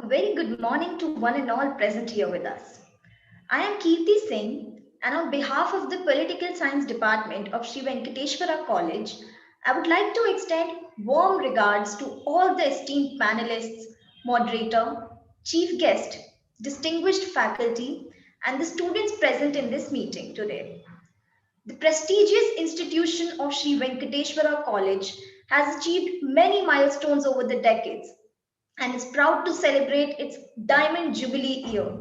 A very good morning to one and all present here with us. I am Kirti Singh, and on behalf of the Political Science Department of Sri Venkateshwara College, I would like to extend warm regards to all the esteemed panelists, moderator, chief guest, distinguished faculty, and the students present in this meeting today. The prestigious institution of Sri Venkateshwara College has achieved many milestones over the decades and is proud to celebrate its Diamond Jubilee year.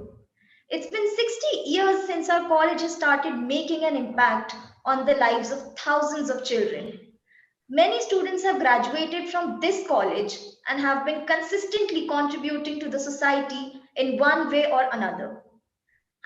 It's been 60 years since our college has started making an impact on the lives of thousands of children. Many students have graduated from this college and have been consistently contributing to the society in one way or another.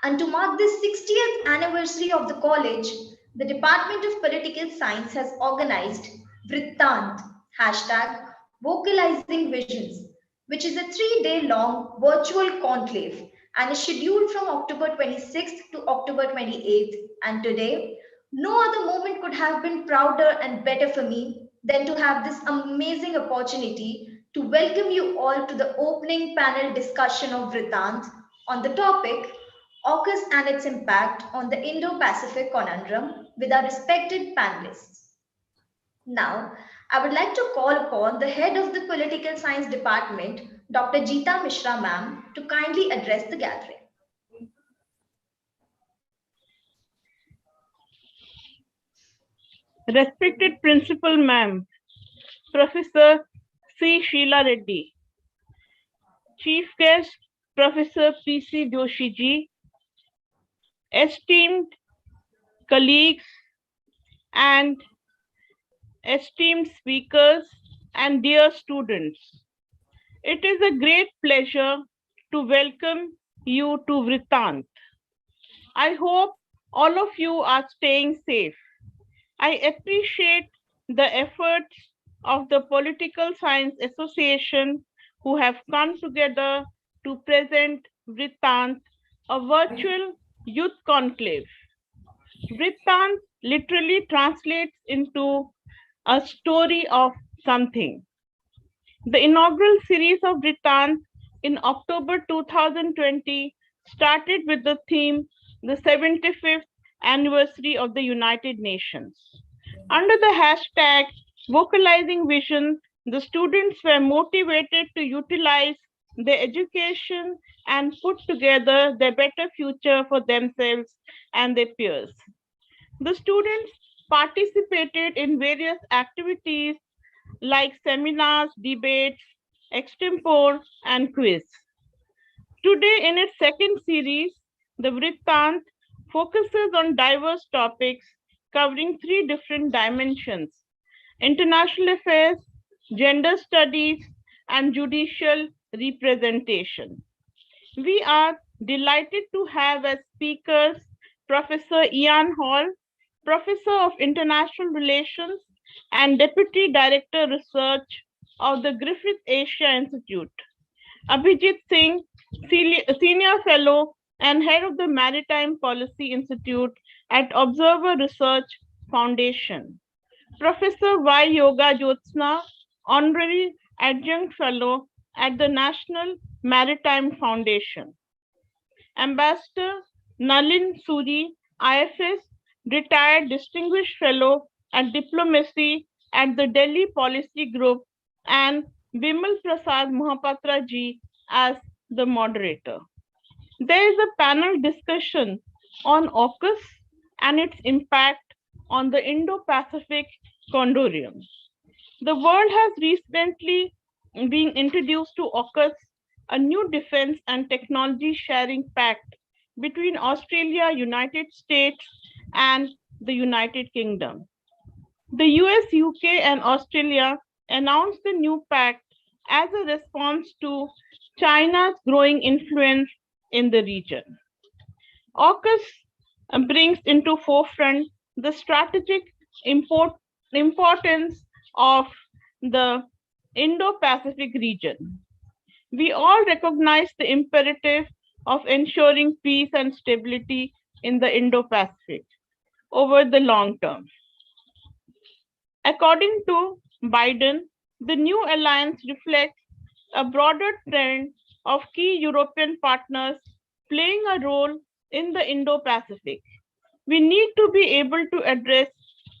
And to mark this 60th anniversary of the college, the Department of Political Science has organized Vrittant hashtag Vocalizing Visions, which is a 3 day long virtual conclave and is scheduled from October 26th to October 28th. And today, no other moment could have been prouder and better for me than to have this amazing opportunity to welcome you all to the opening panel discussion of Vrittant on the topic AUKUS and its impact on the Indo-Pacific conundrum with our respected panelists. Now, I would like to call upon the head of the Political Science Department, Dr. Geeta Mishra ma'am, to kindly address the gathering. Respected Principal Ma'am, Professor C. Sheila Reddy, Chief Guest, Professor P.C. Joshi ji, esteemed colleagues and esteemed speakers and dear students. It is a great pleasure to welcome you to Vrittant. I hope all of you are staying safe. I appreciate the efforts of the Political Science Association who have come together to present Vrittant, a virtual youth conclave. Vrittant literally translates into a story of something. The inaugural series of Vrittant in October 2020 started with the theme, the 75th anniversary of the United Nations. Under the hashtag Vocalizing Vision, the students were motivated to utilize their education and put together their better future for themselves and their peers. The students participated in various activities like seminars, debates, extempore, and quiz. Today, in its second series, the Vrittant focuses on diverse topics covering 3 different dimensions: international affairs, gender studies, and judicial representation. We are delighted to have as speakers Professor Ian Hall, Professor of International Relations and Deputy Director Research of the Griffith Asia Institute, Abhijit Singh, Senior Fellow and Head of the Maritime Policy Institute at Observer Research Foundation, Professor Y. Yoga Jyotsna, Honorary Adjunct Fellow at the National Maritime Foundation, Ambassador Nalini Suri, IFS, Retired Distinguished Fellow at Diplomacy at the Delhi Policy Group, and Vimal Prasad Mohapatra ji as the moderator. There is a panel discussion on AUKUS and its impact on the Indo-Pacific conundrum. The world has recently been introduced to AUKUS, a new defense and technology sharing pact between Australia, United States, and the United Kingdom. The US, UK, and Australia announced the new pact as a response to China's growing influence in the region. AUKUS brings into forefront the strategic importance of the Indo-Pacific region. We all recognize the imperative of ensuring peace and stability in the Indo-Pacific over the long term. According to Biden, the new alliance reflects a broader trend of key European partners playing a role in the Indo-Pacific. We need to be able to address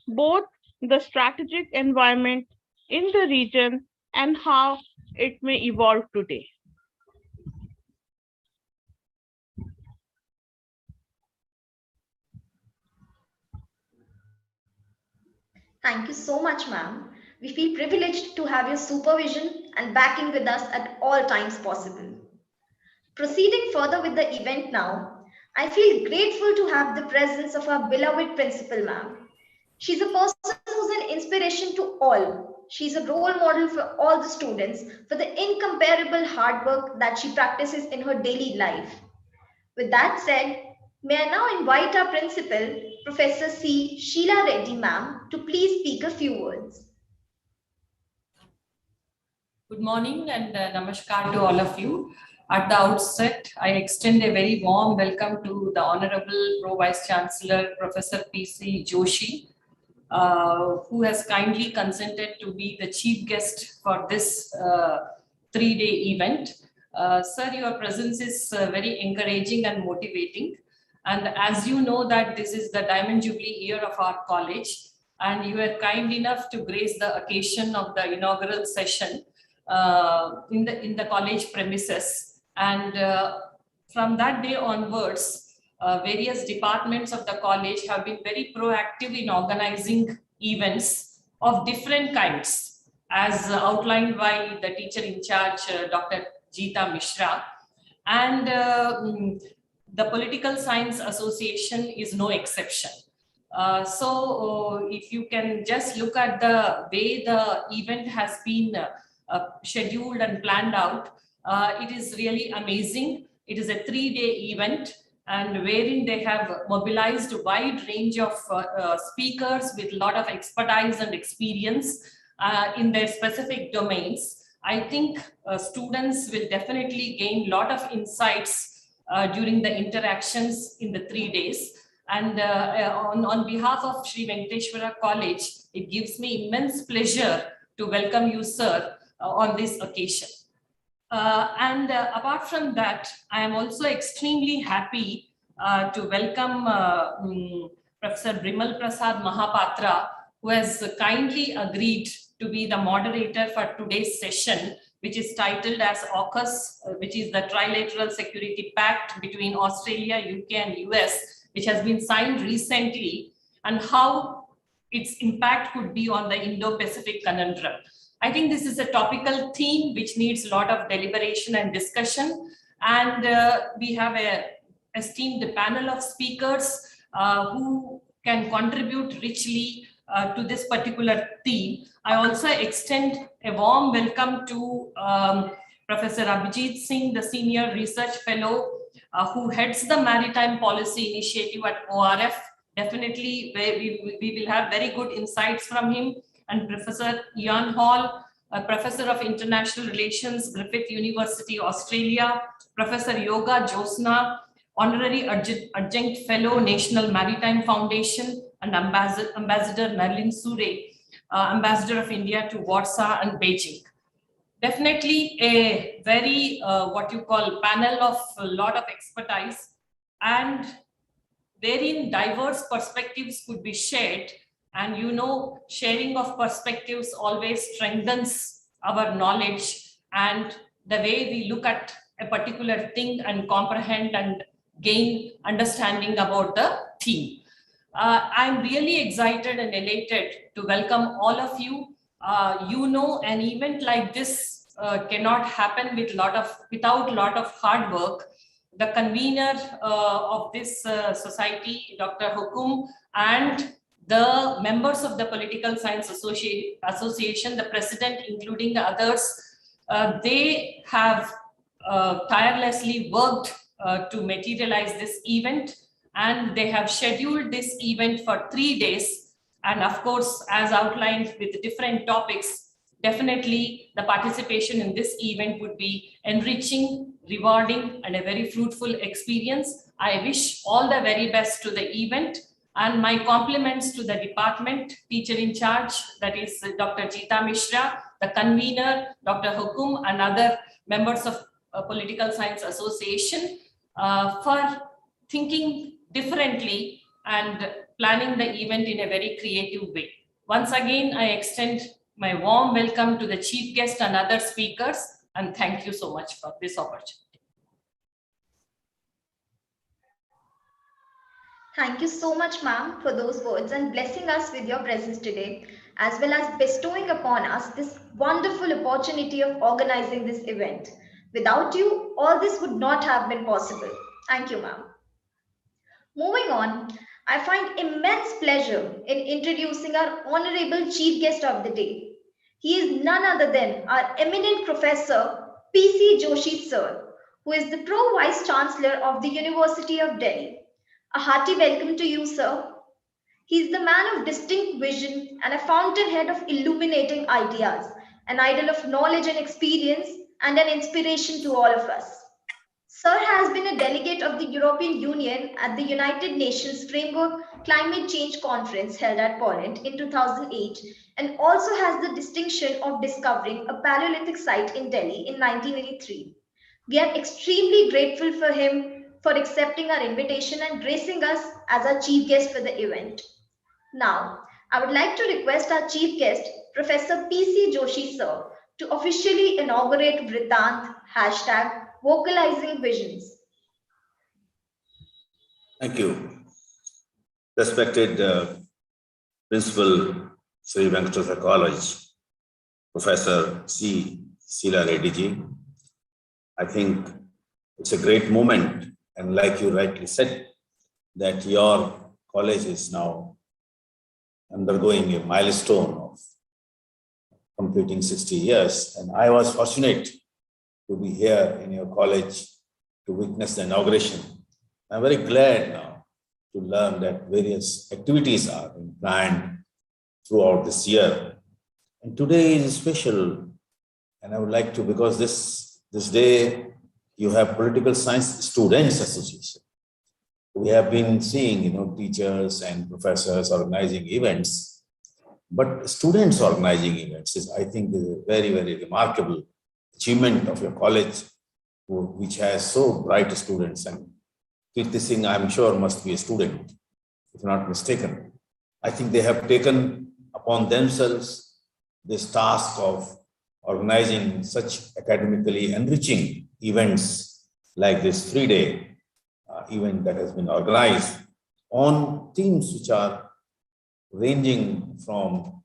both the strategic environment in the region and how it may evolve today. Thank you so much, ma'am. We feel privileged to have your supervision and backing with us at all times possible. Proceeding further with the event now, I feel grateful to have the presence of our beloved principal, ma'am. She's a person who's an inspiration to all. She's a role model for all the students for the incomparable hard work that she practices in her daily life. With that said, may I now invite our principal, Professor C. Sheila Reddy, ma'am, to please speak a few words. Good morning and namaskar to all of you. At the outset, I extend a very warm welcome to the Honorable Pro Vice Chancellor, Professor P.C. Joshi, who has kindly consented to be the chief guest for this 3-day event. Sir, your presence is very encouraging and motivating. And as you know that this is the Diamond Jubilee year of our college, and you were kind enough to grace the occasion of the inaugural session in the college premises. And from that day onwards, various departments of the college have been very proactive in organizing events of different kinds, as outlined by the teacher in charge, Dr. Geeta Mishra. And the Political Science Association is no exception. So if you can just look at the way the event has been scheduled and planned out, it is really amazing. It is a 3-day event, and wherein they have mobilized a wide range of speakers with a lot of expertise and experience in their specific domains. I think students will definitely gain a lot of insights during the interactions in the 3 days. And on behalf of Sri Venkateshwara College, it gives me immense pleasure to welcome you, sir, on this occasion. And apart from that, I am also extremely happy to welcome Professor Vimal Prasad Mahapatra, who has kindly agreed to be the moderator for today's session, which is titled as AUKUS, which is the Trilateral Security Pact between Australia, UK and US, which has been signed recently, and how its impact could be on the Indo-Pacific conundrum. I think this is a topical theme which needs a lot of deliberation and discussion. And we have an esteemed panel of speakers who can contribute richly to this particular theme. I also extend a warm welcome to Professor Abhijit Singh, the Senior Research Fellow who heads the Maritime Policy Initiative at ORF. Definitely, we will have very good insights from him. And Professor Ian Hall, a Professor of International Relations, Griffith University, Australia, Professor Yoga Josna, Honorary Adjunct Fellow, National Maritime Foundation, and Ambassador Nalini Suri, Ambassador of India to Warsaw and Beijing. Definitely a very, what you call, panel of a lot of expertise, and wherein diverse perspectives could be shared. And you know, sharing of perspectives always strengthens our knowledge and the way we look at a particular thing and comprehend and gain understanding about the theme. I'm really excited and elated to welcome all of you. You know, an event like this cannot happen without a lot of hard work. The convener of this society, Dr. Hukum, and the members of the Political Science Association, the president, including the others, they have tirelessly worked to materialize this event, and they have scheduled this event for 3 days. And of course, as outlined with different topics, definitely the participation in this event would be enriching, rewarding, and a very fruitful experience. I wish all the very best to the event. And my compliments to the department, teacher in charge, that is Dr. Geeta Mishra, the convener, Dr. Hukum, and other members of Political Science Association for thinking differently and planning the event in a very creative way. Once again, I extend my warm welcome to the chief guest and other speakers, and thank you so much for this opportunity. Thank you so much, ma'am, for those words and blessing us with your presence today, as well as bestowing upon us this wonderful opportunity of organizing this event. Without you, all this would not have been possible. Thank you, ma'am. Moving on, I find immense pleasure in introducing our honorable chief guest of the day. He is none other than our eminent Professor P.C. Joshi sir, who is the Pro-Vice Chancellor of the University of Delhi. A hearty welcome to you, sir. He is the man of distinct vision and a fountainhead of illuminating ideas, an idol of knowledge and experience, and an inspiration to all of us. Sir has been a delegate of the European Union at the United Nations Framework Climate Change Conference held at Poland in 2008 and also has the distinction of discovering a Paleolithic site in Delhi in 1983. We are extremely grateful for him for accepting our invitation and gracing us as our chief guest for the event. Now, I would like to request our chief guest, Professor P.C. Joshi sir, to officially inaugurate Vrittant hashtag Vocalizing Visions. Thank you. Respected Principal Sri Venkateswara College, Professor C. Sara E. I think it's a great moment, and like you rightly said, that your college is now undergoing a milestone of completing 60 years, and I was fortunate to be here in your college to witness the inauguration. I'm very glad now to learn that various activities are being planned throughout this year. And today is special, and I would like to, because this day you have Political Science Students Association. We have been seeing, teachers and professors organizing events, but students organizing events is, I think, is a very, very remarkable achievement of your college, which has so bright students. And Kirti Singh, I'm sure, must be a student, if not mistaken. I think they have taken upon themselves this task of organizing such academically enriching events like this 3-day event that has been organized on themes which are ranging from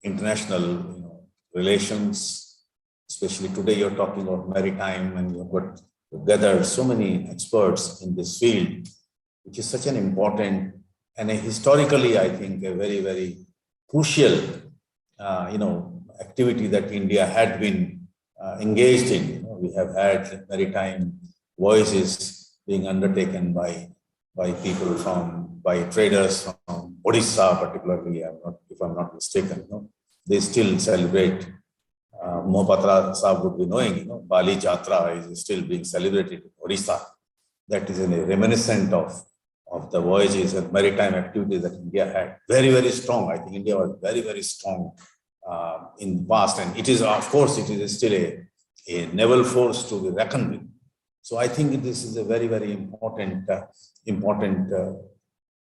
international relations. Especially today, you're talking about maritime, and you've got gathered so many experts in this field, which is such an important and historically, I think, a very, very crucial, activity that India had been engaged in. We have had maritime voyages being undertaken by people by traders from Odisha, particularly. If I'm not mistaken, they still celebrate. Mohapatra Sahib would be knowing, Bali Jatra is still being celebrated in Odisha. That is a reminiscent of the voyages and maritime activities that India had. Very, very strong. I think India was very, very strong in the past. And it is, of course, it is still a naval force to be reckoned with. So I think this is a very, very important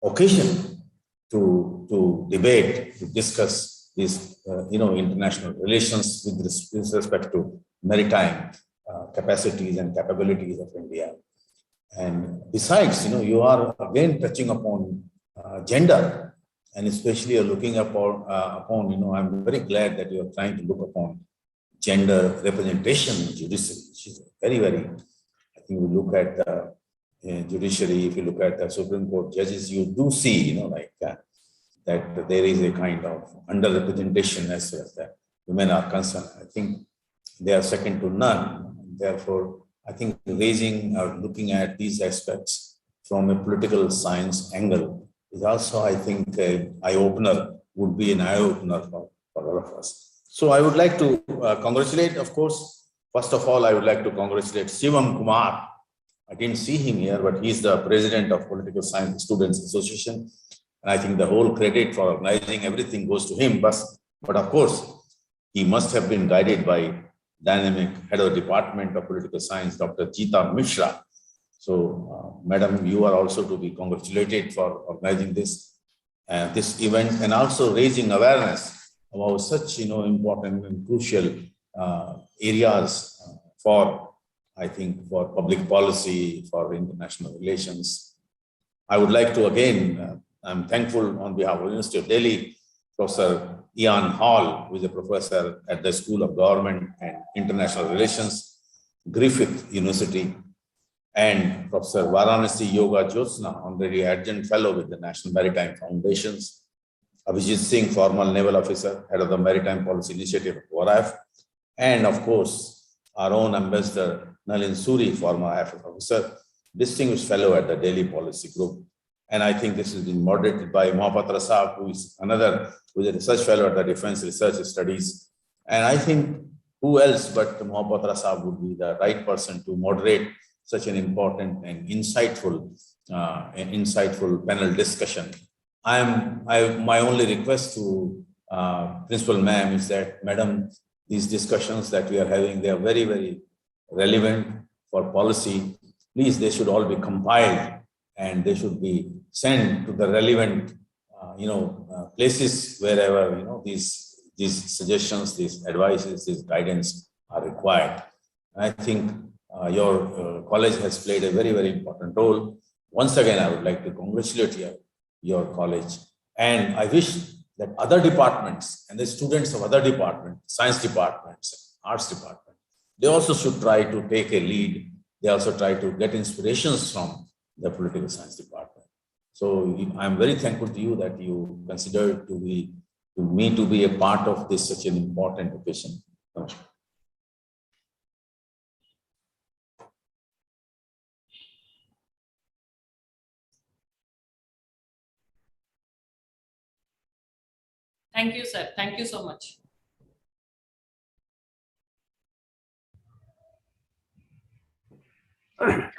occasion to debate, to discuss these, international relations with respect to maritime capacities and capabilities of India. And besides, you are again touching upon gender, and especially you're looking upon, I'm very glad that you're trying to look upon gender representation in judiciary, which is very, very, I think we look at the judiciary, if you look at the Supreme Court judges, you do see, that there is a kind of underrepresentation as far as the women are concerned. I think they are second to none. Therefore, I think raising or looking at these aspects from a political science angle is also, I think, an eye-opener, would be an eye-opener for all of us. So I would like to congratulate, of course, first of all, I would like to congratulate Shivam Kumar. I didn't see him here, but he's the president of Political Science Students Association. And I think the whole credit for organizing everything goes to him. But of course, he must have been guided by dynamic head of department of political science, Dr. Geeta Mishra. So, Madam, you are also to be congratulated for organizing this event and also raising awareness about such important and crucial areas for, I think, for public policy, for international relations. I would like to again, I'm thankful on behalf of the University of Delhi, Professor Ian Hall, who is a professor at the School of Government and International Relations, Griffith University, and Professor Varanasi Yoga Jyotsna, Honorary Adjunct Fellow with the National Maritime Foundations, Abhijit Singh, former naval officer, head of the Maritime Policy Initiative of WARAF, and of course, our own Ambassador Nalini Suri, former IFF officer, distinguished fellow at the Delhi Policy Group. And I think this has been moderated by Prasad, who is a research fellow at the Defense Research Studies. And I think who else but Prasad would be the right person to moderate such an important and insightful panel discussion. My only request to Principal Ma'am is that, Madam, these discussions that we are having, they are very, very relevant for policy. Please, they should all be compiled and they should be sent to the relevant, places wherever, these suggestions, these advices, this guidance are required. And I think your college has played a very, very important role. Once again, I would like to congratulate your college. And I wish that other departments and the students of other departments, science departments, arts department, they also should try to take a lead. They also try to get inspirations from the political science department. So I'm very thankful to you that you consider me to be a part of this such an important occasion. Namaskar. Thank you, sir. Thank you so much.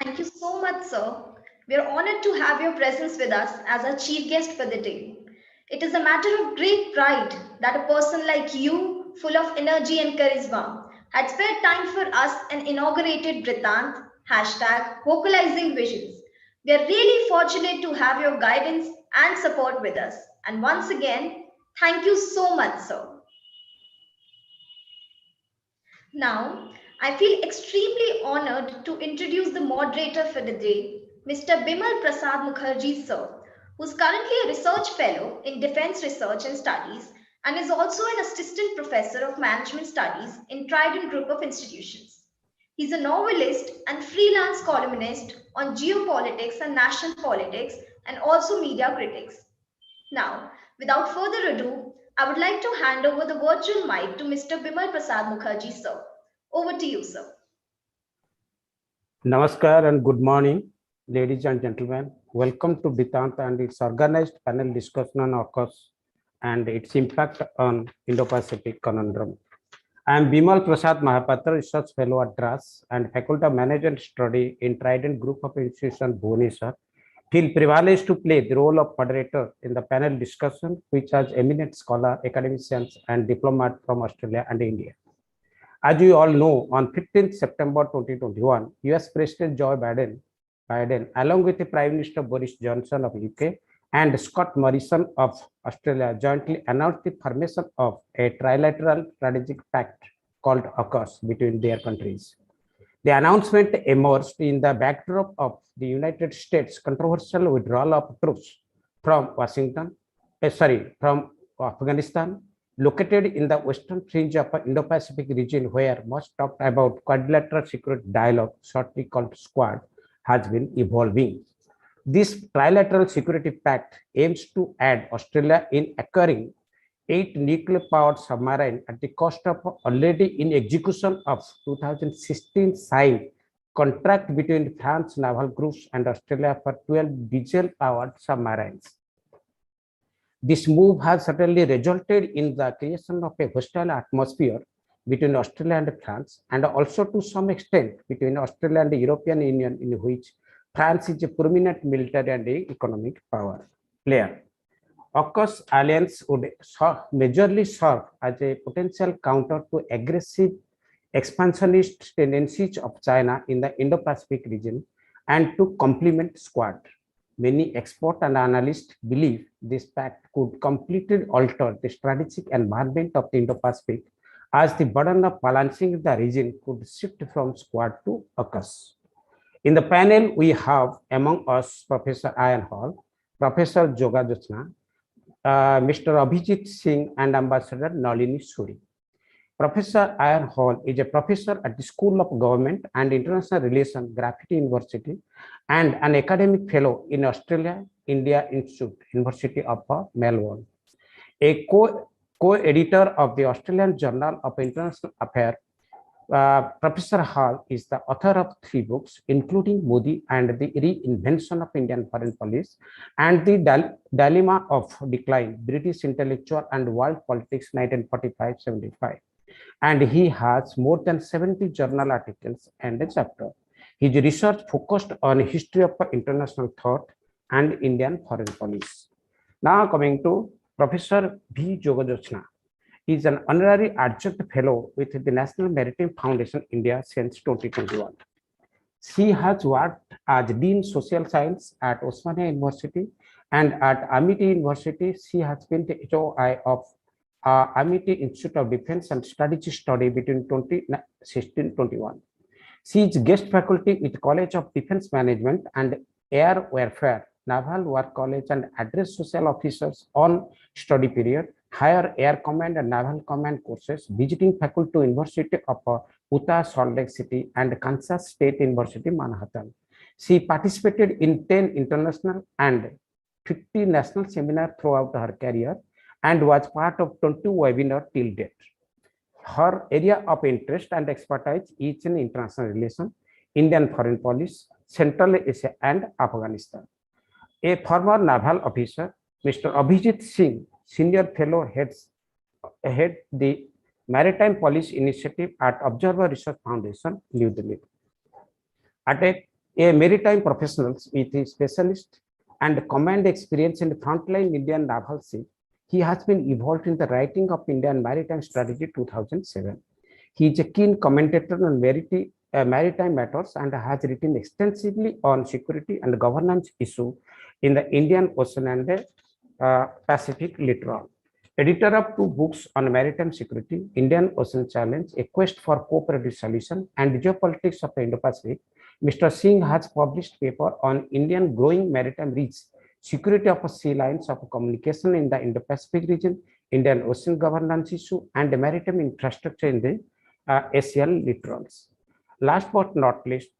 Thank you so much, sir. We are honored to have your presence with us as our chief guest for the day. It is a matter of great pride that a person like you, full of energy and charisma, had spared time for us and inaugurated Vrittant, #Vocalizing Visions. We are really fortunate to have your guidance and support with us. And once again, thank you so much, sir. Now, I feel extremely honored to introduce the moderator for the day, Mr. Vimal Prasad Mukherjee, sir, who is currently a research fellow in Defense Research and Studies and is also an assistant professor of management studies in Trident Group of Institutions. He's a novelist and freelance columnist on geopolitics and national politics and also media critics. Now, without further ado, I would like to hand over the virtual mic to Mr. Vimal Prasad Mukherjee, sir. Over to you, sir. Namaskar and good morning, ladies and gentlemen. Welcome to Vrittt and its organized panel discussion on AUKUS and its impact on Indo-Pacific conundrum. I am Vimal Prasad Mahapatra, Research Fellow at DRAS and Faculty of Management Study in Trident Group of Institutions, Bhubaneswar. Feel privileged to play the role of moderator in the panel discussion, which has eminent scholar, academicians, and diplomat from Australia and India. As you all know, on 15th September 2021, US President Joe Biden, along with the Prime Minister Boris Johnson of UK and Scott Morrison of Australia, jointly announced the formation of a trilateral strategic pact called AUKUS between their countries. The announcement emerged in the backdrop of the United States' controversial withdrawal of troops from Afghanistan, located in the western fringe of the Indo-Pacific region, where much talked about quadrilateral security dialogue, shortly called Squad, has been evolving. This trilateral security pact aims to aid Australia in acquiring 8 nuclear-powered submarines at the cost of already in execution of 2016 signed contract between France naval groups and Australia for 12 diesel-powered submarines. This move has certainly resulted in the creation of a hostile atmosphere between Australia and France, and also to some extent between Australia and the European Union, in which France is a prominent military and economic player. AUKUS alliance would majorly serve as a potential counter to aggressive expansionist tendencies of China in the Indo-Pacific region, and to complement Quad. Many experts and analysts believe this pact could completely alter the strategic environment of the Indo-Pacific, as the burden of balancing the region could shift from Quad to AUKUS. In the panel, we have among us Professor Ian Hall, Professor Joga Jyotsna, Mr. Abhijit Singh, and Ambassador Nalini Suri. Professor Ian Hall is a professor at the School of Government and International Relations, Griffith University, and an academic fellow in Australia India Institute, University of Melbourne. A co-editor of the Australian Journal of International Affairs, Professor Hall is the author of 3 books, including Modi and the Reinvention of Indian Foreign Policy and the Dilemma of Decline, British Intellectual and World Politics, 1945-75. And he has more than 70 journal articles and a chapter. His research focused on history of international thought and Indian foreign policy. Now coming to Professor V. Joga Jyotsna. He is an honorary adjunct fellow with the National Maritime Foundation India since 2021. She has worked as Dean Social Science at Osmania University, and at Amity University, she has been the HOI of Amity Institute of Defense and Strategic Study between 2016-21. She is guest faculty with College of Defense Management and Air Warfare, Naval War College, and address social officers on study period, higher Air Command and Naval Command courses, visiting faculty to University of Utah, Salt Lake City, and Kansas State University, Manhattan. She participated in 10 international and 50 national seminars throughout her career and was part of 20 webinars till date. Her area of interest and expertise is in international relations, Indian foreign policy, Central Asia, and Afghanistan. A former naval officer, Mr. Abhijit Singh, senior fellow, heads the Maritime Policy Initiative at Observer Research Foundation, New Delhi. At a maritime professional with a specialist and command experience in the frontline Indian naval sea, he has been involved in the writing of Indian Maritime Strategy 2007. He is a keen commentator on maritime matters and has written extensively on security and governance issues in the Indian Ocean and the Pacific littoral. Editor of 2 books on maritime security, Indian Ocean Challenge, A Quest for Cooperative Solution, and Geopolitics of the Indo-Pacific, Mr. Singh has published paper on Indian growing maritime risks, security of sea lines of communication in the Indo-Pacific region, Indian Ocean governance issue, and maritime infrastructure in the Asian littorals. Last but not least,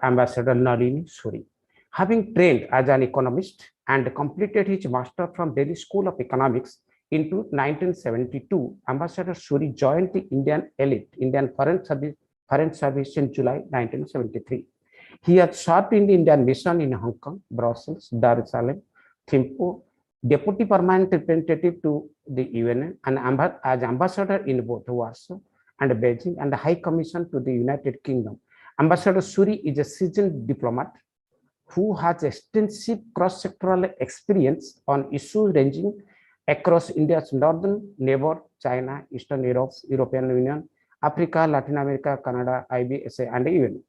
Ambassador Nalini Suri. Having trained as an economist and completed his master from Delhi School of Economics into 1972, Ambassador Suri joined the Indian elite, Indian Foreign Service in July 1973. He has served in the Indian mission in Hong Kong, Brussels, Dar es Salaam, Thimphu, Deputy Permanent Representative to the UN, and as ambassador in both Warsaw and Beijing, and the High Commission to the United Kingdom. Ambassador Suri is a seasoned diplomat who has extensive cross-sectoral experience on issues ranging across India's northern neighbor, China, Eastern Europe, European Union, Africa, Latin America, Canada, IBSA, and UN.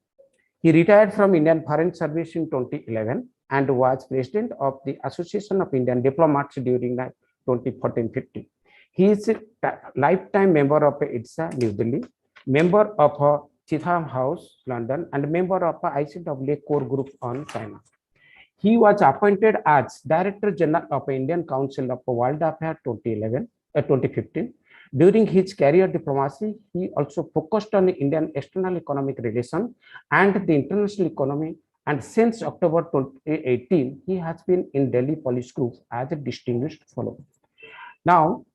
He retired from Indian Foreign Service in 2011 and was president of the Association of Indian Diplomats during 2014-15. He is a lifetime member of ITSA, New Delhi, member of Chatham House, London, and member of ICAA Core Group on China. He was appointed as Director General of Indian Council of World Affairs 2015. During his career diplomacy, he also focused on Indian external economic relations and the international economy, and since October 2018, he has been in Delhi Police Group as a distinguished fellow. Now,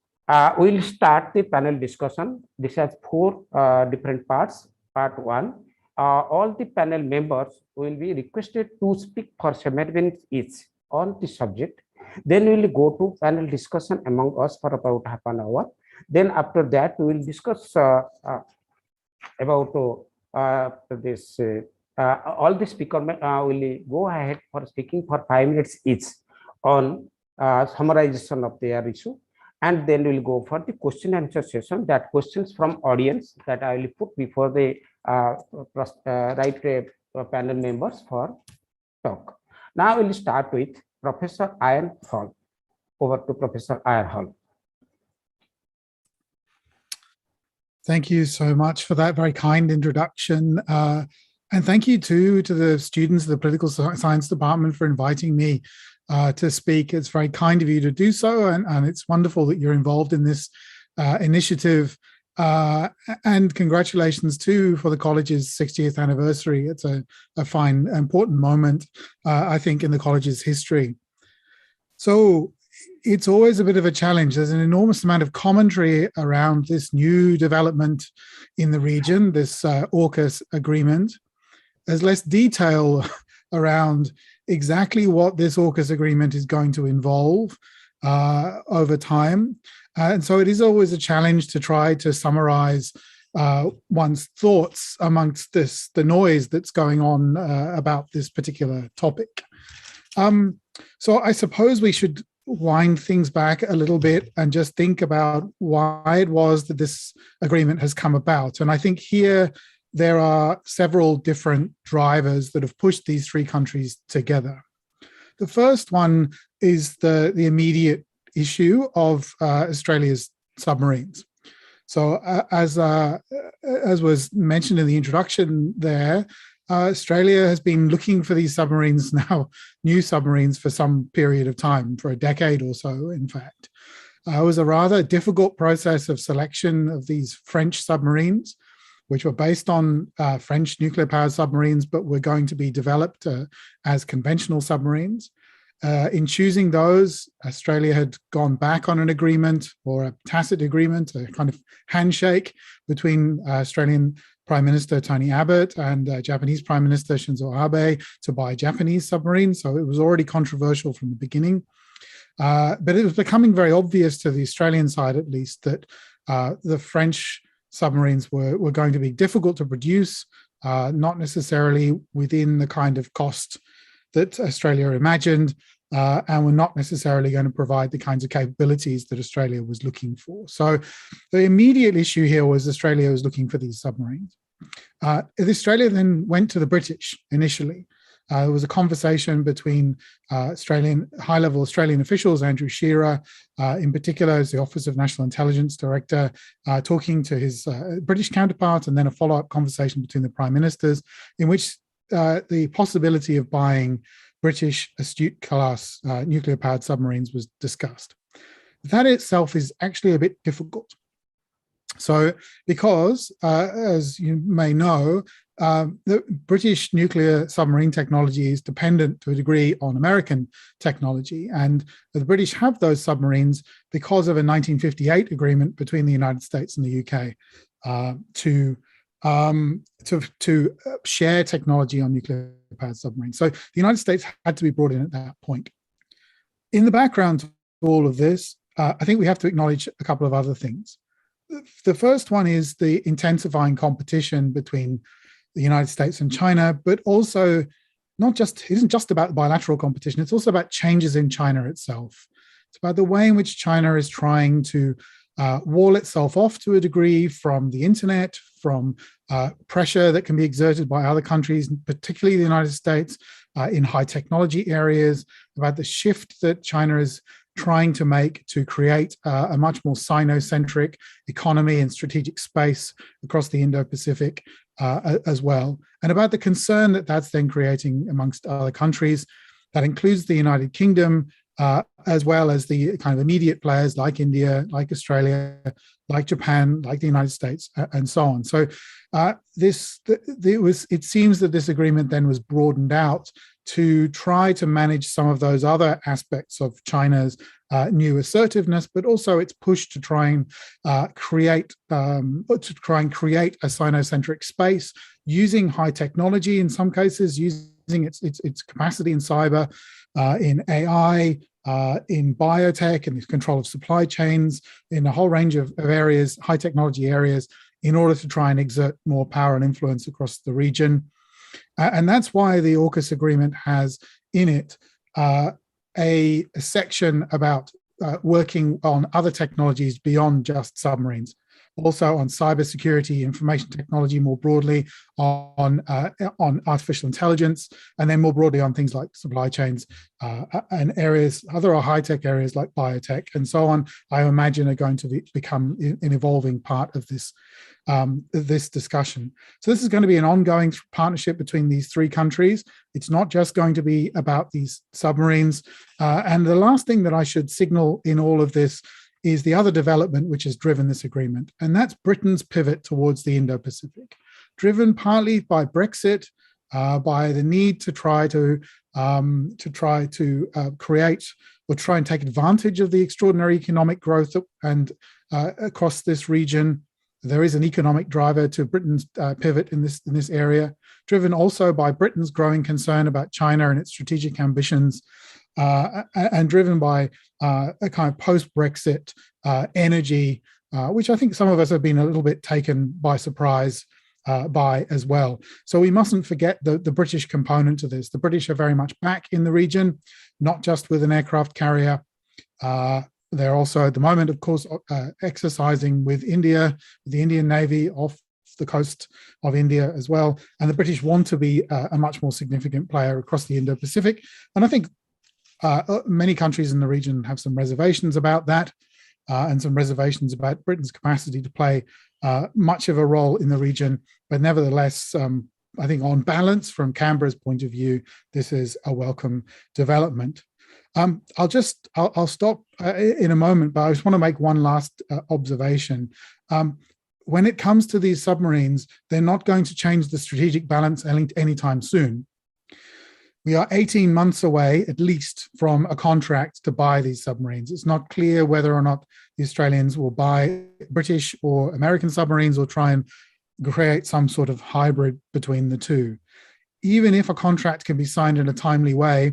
we'll start the panel discussion. This has 4 different parts. Part 1, all the panel members will be requested to speak for 7 minutes each on the subject. Then we will go to panel discussion among us for about half an hour. Then after that, we will discuss about this. All the speakers will go ahead for speaking for 5 minutes each on summarization of their issue. And then we'll go for the question and answer session, that questions from audience that I will put before the panel members for talk. Now we'll start with Professor Ian Hall. Over to Professor Ian Hall. Thank you so much for that very kind introduction. And thank you too to the students of the Political Science Department for inviting me to speak. It's very kind of you to do so, and it's wonderful that you're involved in this initiative. And congratulations too for the college's 60th anniversary. It's a fine, important moment, I think, in the college's history. So it's always a bit of a challenge. There's an enormous amount of commentary around this new development in the region, this AUKUS agreement. There's less detail around exactly what this AUKUS agreement is going to involve over time. And so it is always a challenge to try to summarize one's thoughts amongst the noise that's going on about this particular topic. So I suppose we should wind things back a little bit and just think about why it was that this agreement has come about. And I think here there are several different drivers that have pushed these three countries together. The first one is the immediate issue of Australia's submarines. So as was mentioned in the introduction there, Australia has been looking for these submarines now, new submarines, for some period of time, for a decade or so, in fact. It was a rather difficult process of selection of these French submarines, which were based on French nuclear-powered submarines, but were going to be developed as conventional submarines. In choosing those, Australia had gone back on an agreement, or a tacit agreement, a kind of handshake between Australian Prime Minister Tony Abbott and Japanese Prime Minister Shinzo Abe to buy Japanese submarines. So it was already controversial from the beginning. But it was becoming very obvious to the Australian side, at least, that the French submarines were going to be difficult to produce, not necessarily within the kind of cost that Australia imagined, and were not necessarily going to provide the kinds of capabilities that Australia was looking for. So the immediate issue here was Australia was looking for these submarines. Australia then went to the British initially. There was a conversation between high-level Australian officials, Andrew Shearer, in particular as the Office of National Intelligence Director, talking to his British counterpart, and then a follow-up conversation between the Prime Ministers, in which the possibility of buying British Astute-class nuclear-powered submarines was discussed. That itself is actually a bit difficult. So, because, as you may know, the British nuclear submarine technology is dependent to a degree on American technology, and the British have those submarines because of a 1958 agreement between the United States and the UK to share technology on nuclear-powered submarines. So the United States had to be brought in at that point. In the background to all of this, I think we have to acknowledge a couple of other things. The first one is the intensifying competition between the United States and China, but also it isn't just about bilateral competition, it's also about changes in China itself. It's about the way in which China is trying to wall itself off to a degree from the internet, from pressure that can be exerted by other countries, particularly the United States, in high technology areas, about the shift that China is trying to make to create a much more Sino-centric economy and strategic space across the Indo-Pacific as well, and about the concern that that's then creating amongst other countries. That includes the United Kingdom, as well as the kind of immediate players like India, like Australia, like Japan, like the United States, and so on. So it seems that this agreement then was broadened out to try to manage some of those other aspects of China's new assertiveness, but also its push to try and create a Sino-centric space using high technology, in some cases using its capacity in cyber, in AI, in biotech, and the control of supply chains, in a whole range of areas, high technology areas, in order to try and exert more power and influence across the region. And that's why the AUKUS agreement has in it a section about working on other technologies beyond just submarines, also on cybersecurity, information technology more broadly, on artificial intelligence, and then more broadly on things like supply chains and areas, other high-tech areas like biotech and so on, I imagine are going to become an evolving part of this this discussion. So this is going to be an ongoing partnership between these three countries. It's not just going to be about these submarines. And the last thing that I should signal in all of this is the other development which has driven this agreement, and that's Britain's pivot towards the Indo-Pacific, driven partly by Brexit, by the need to try to create or try and take advantage of the extraordinary economic growth and across this region. There is an economic driver to Britain's pivot in this area, driven also by Britain's growing concern about China and its strategic ambitions, and driven by a kind of post-Brexit energy, which I think some of us have been a little bit taken by surprise by as well. So we mustn't forget the British component to this. The British are very much back in the region, not just with an aircraft carrier. They're also at the moment, of course, exercising with India, the Indian Navy off the coast of India as well. And the British want to be a much more significant player across the Indo-Pacific. And I think many countries in the region have some reservations about that, and some reservations about Britain's capacity to play much of a role in the region. But nevertheless, I think on balance, from Canberra's point of view, this is a welcome development. I'll stop in a moment, but I just want to make one last observation. When it comes to these submarines, they're not going to change the strategic balance anytime soon. We are 18 months away, at least, from a contract to buy these submarines. It's not clear whether or not the Australians will buy British or American submarines or try and create some sort of hybrid between the two. Even if a contract can be signed in a timely way,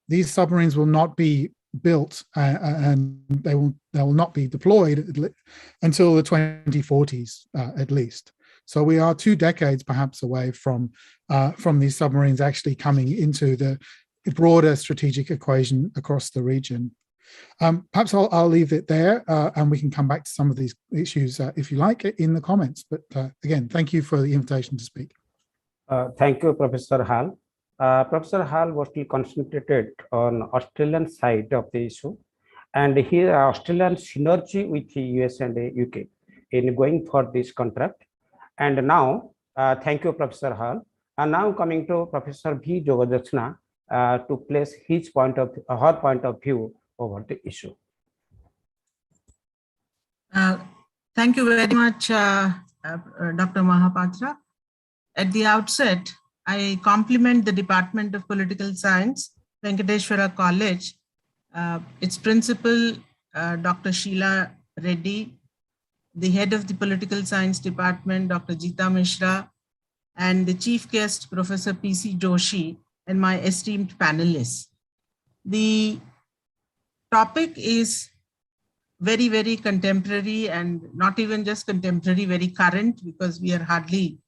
these submarines will not be built and they will not be deployed until the 2040s, at least. So we are 2 decades perhaps away from these submarines actually coming into the broader strategic equation across the region. Perhaps I'll leave it there, and we can come back to some of these issues if you like in the comments. But again, thank you for the invitation to speak. Thank you, Professor Hall. Professor Hall mostly concentrated on Australian side of the issue, and here Australian synergy with the US and the UK in going for this contract. And now, thank you, Professor Hall. And now coming to Professor V. Jogajachna to place her point of view over the issue. Thank you very much, Dr. Mahapatra. At the outset, I compliment the Department of Political Science, Venkateshwara College, its principal, Dr. Sheila Reddy, the head of the Political Science Department, Dr. Jita Mishra, and the chief guest, Professor P.C. Joshi, and my esteemed panelists. The topic is very, very contemporary, and not even just contemporary, very current, because we are hardly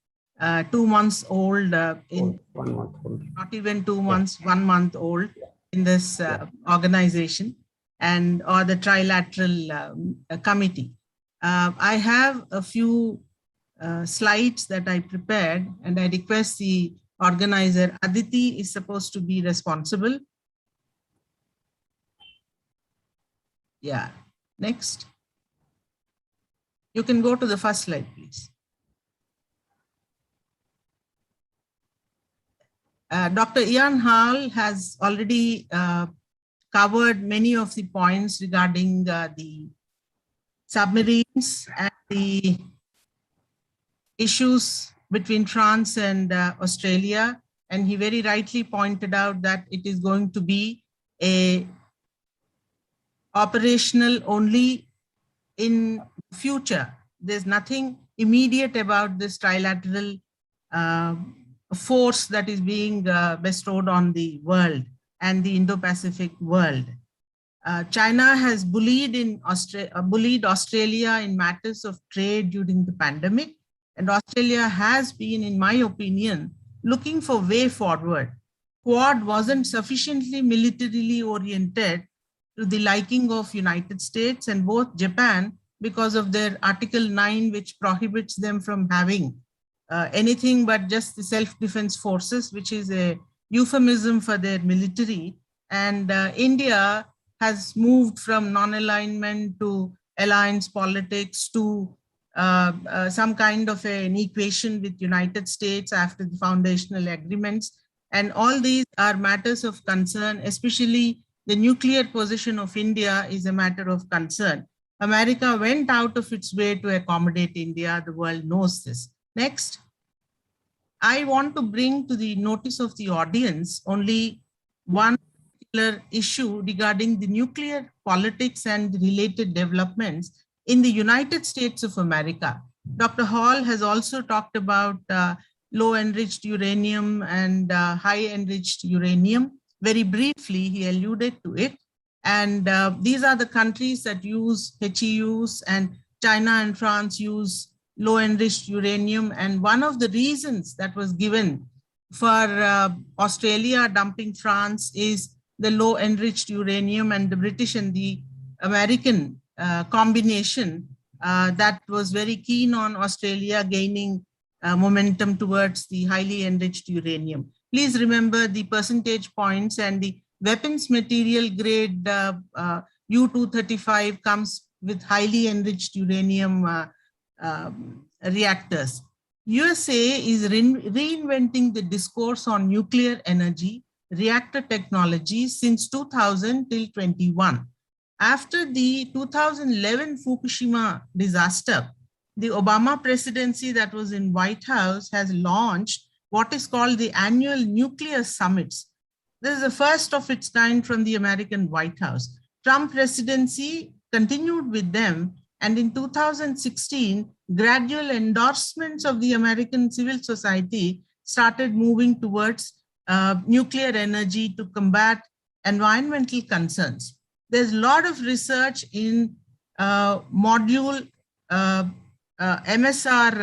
2 months old, 1 month old. Not even 2 months, 1 month old in this organization or the trilateral committee. I have a few slides that I prepared, and I request the organizer, Aditi is supposed to be responsible. Yeah, next. You can go to the first slide, please. Dr. Ian Hall has already covered many of the points regarding the submarines and the issues between France and Australia. And he very rightly pointed out that it is going to be operational only in future. There's nothing immediate about this trilateral force that is being bestowed on the world and the Indo-Pacific world. China has bullied Australia in matters of trade during the pandemic, and Australia has been, in my opinion, looking for way forward. Quad wasn't sufficiently militarily oriented to the liking of United States and both Japan because of their Article 9, which prohibits them from having anything but just the self-defense forces, which is a euphemism for their military. And India has moved from non-alignment to alliance politics to some kind of an equation with United States after the foundational agreements. And all these are matters of concern, especially the nuclear position of India is a matter of concern. America went out of its way to accommodate India. The world knows this. Next. I want to bring to the notice of the audience only one particular issue regarding the nuclear politics and related developments in the United States of America. Dr. Hall has also talked about low enriched uranium and high enriched uranium. Very briefly, he alluded to it. And these are the countries that use HEUs, and China and France use low enriched uranium. And one of the reasons that was given for Australia dumping France is the low enriched uranium, and the British and the American combination that was very keen on Australia gaining momentum towards the highly enriched uranium. Please remember the percentage points, and the weapons material grade U-235 comes with highly enriched uranium reactors. USA is reinventing the discourse on nuclear energy, reactor technology since 2000 till 21. After the 2011 Fukushima disaster, the Obama presidency that was in White House has launched what is called the annual nuclear summits. This is the first of its kind from the American White House. Trump presidency continued with them, and in 2016, gradual endorsements of the American civil society started moving towards nuclear energy to combat environmental concerns. There's a lot of research in module MSR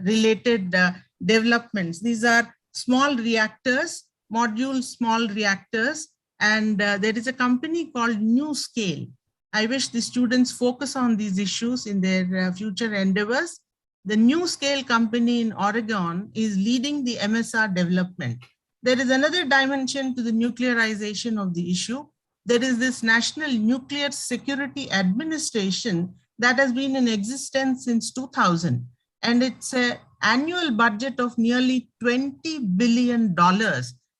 related developments. These are small reactors, module small reactors, and there is a company called NewScale. I wish the students focus on these issues in their future endeavors. The NewScale company in Oregon is leading the MSR development. There is another dimension to the nuclearization of the issue. There is this National Nuclear Security Administration that has been in existence since 2000, and it's an annual budget of nearly $20 billion.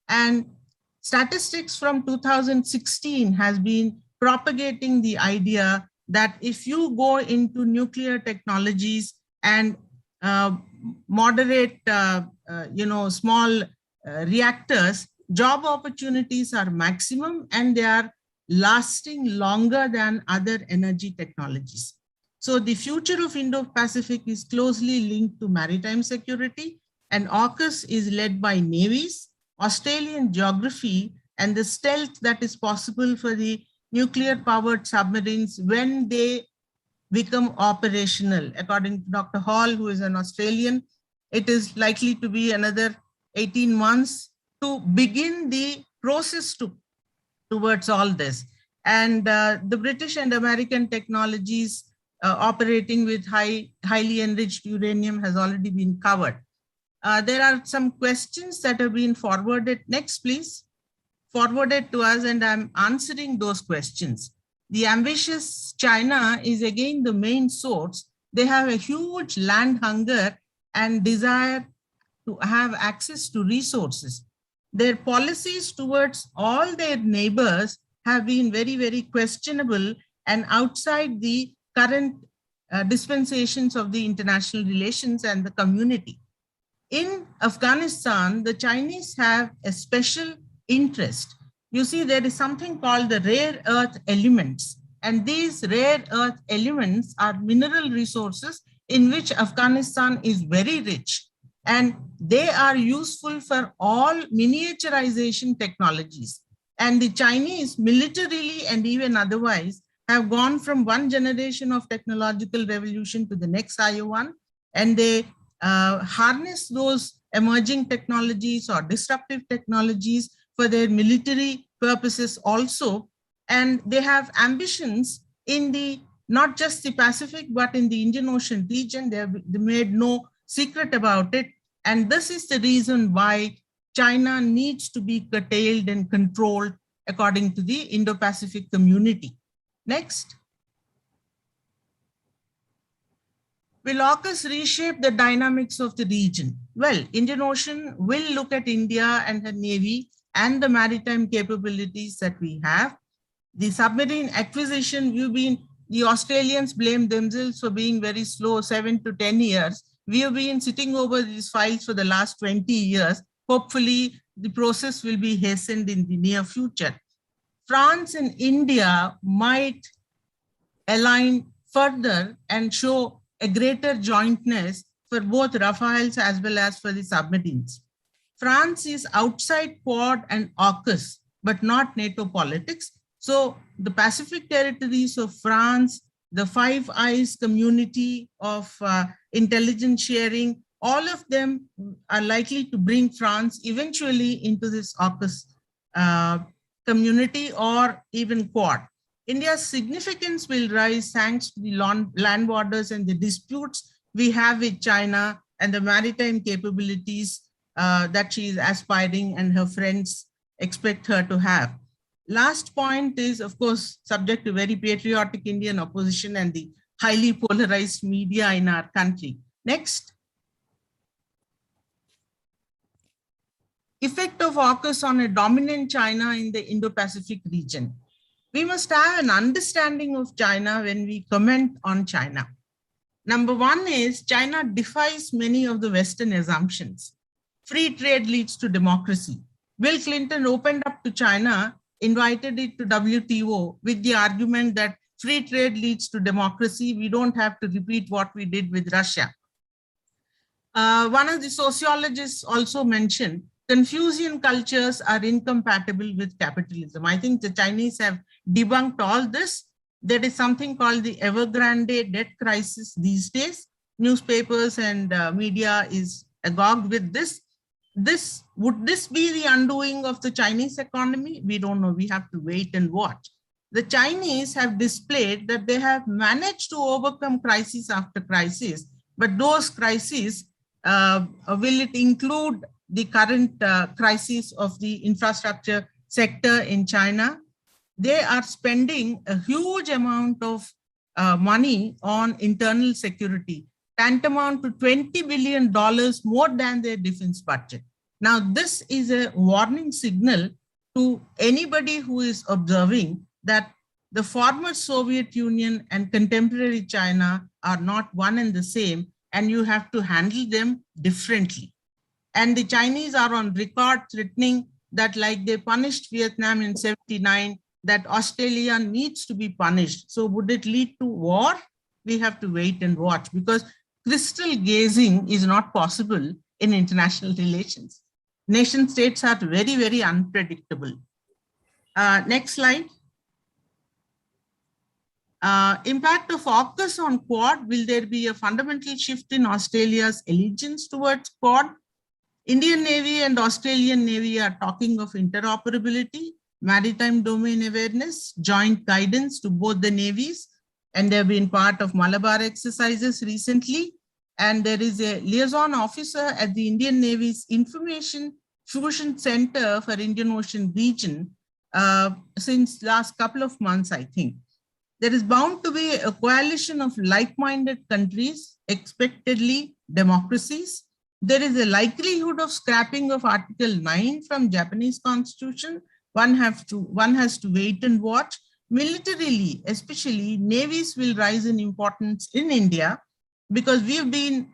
And statistics from 2016 has been propagating the idea that if you go into nuclear technologies and moderate, small reactors, job opportunities are maximum and they are lasting longer than other energy technologies. So the future of Indo-Pacific is closely linked to maritime security, and AUKUS is led by navies, Australian geography, and the stealth that is possible for the nuclear-powered submarines when they become operational. According to Dr. Hall, who is an Australian, it is likely to be another 18 months to begin the process towards all this. And the British and American technologies operating with highly enriched uranium has already been covered. There are some questions that have been forwarded. Next, please. Forwarded to us, and I'm answering those questions. The ambitious China is again the main source. They have a huge land hunger and desire to have access to resources. Their policies towards all their neighbors have been very, very questionable and outside the current dispensations of the international relations and the community. In Afghanistan, the Chinese have a special interest. You see, there is something called the rare earth elements, and these rare earth elements are mineral resources in which Afghanistan is very rich, and they are useful for all miniaturization technologies. And the Chinese militarily and even otherwise have gone from one generation of technological revolution to the next higher one, and they harness those emerging technologies or disruptive technologies for their military purposes also. and they have ambitions in the not just the Pacific, but in the Indian Ocean region. They made no secret about it. And this is the reason why China needs to be curtailed and controlled according to the Indo-Pacific community. Next. Will AUKUS reshape the dynamics of the region? Well, Indian Ocean will look at India and her Navy and the maritime capabilities that we have. The submarine acquisition, the Australians blame themselves for being very slow, 7 to 10 years. We have been sitting over these files for the last 20 years. Hopefully, the process will be hastened in the near future. France and India might align further and show a greater jointness for both Rafales as well as for the submarines. France is outside Quad and AUKUS, but not NATO politics. So the Pacific territories of France, the Five Eyes community of intelligence sharing, all of them are likely to bring France eventually into this AUKUS community or even Quad. India's significance will rise thanks to the land borders and the disputes we have with China and the maritime capabilities that she is aspiring and her friends expect her to have. Last point is, of course, subject to very patriotic Indian opposition and the highly polarized media in our country. Next. Effect of AUKUS on a dominant China in the Indo-Pacific region. We must have an understanding of China when we comment on China. Number one is China defies many of the Western assumptions. Free trade leads to democracy. Bill Clinton opened up to China, invited it to WTO with the argument that free trade leads to democracy. We don't have to repeat what we did with Russia. One of the sociologists also mentioned Confucian cultures are incompatible with capitalism. I think the Chinese have debunked all this. There is something called the Evergrande debt crisis these days. Newspapers and media is agog with this. Would this be the undoing of the Chinese economy? We don't know. We have to wait and watch. The Chinese have displayed that they have managed to overcome crisis after crisis, but those crises, will it include the current crisis of the infrastructure sector in China? They are spending a huge amount of money on internal security, tantamount to $20 billion more than their defense budget. Now, this is a warning signal to anybody who is observing that the former Soviet Union and contemporary China are not one and the same, and you have to handle them differently. And the Chinese are on record threatening that, like they punished Vietnam in '79, that Australia needs to be punished. So would it lead to war? We have to wait and watch, because crystal gazing is not possible in international relations. Nation states are very, very unpredictable. Next slide. Impact of AUKUS on Quad. Will there be a fundamental shift in Australia's allegiance towards Quad? Indian Navy and Australian Navy are talking of interoperability, maritime domain awareness, joint guidance to both the navies, and they've been part of Malabar exercises recently. And there is a liaison officer at the Indian Navy's Information Fusion Center for Indian Ocean region since last couple of months, I think. There is bound to be a coalition of like-minded countries, expectedly democracies. There is a likelihood of scrapping of Article 9 from Japanese Constitution. One has to wait and watch. Militarily, especially, navies will rise in importance in India, because we've been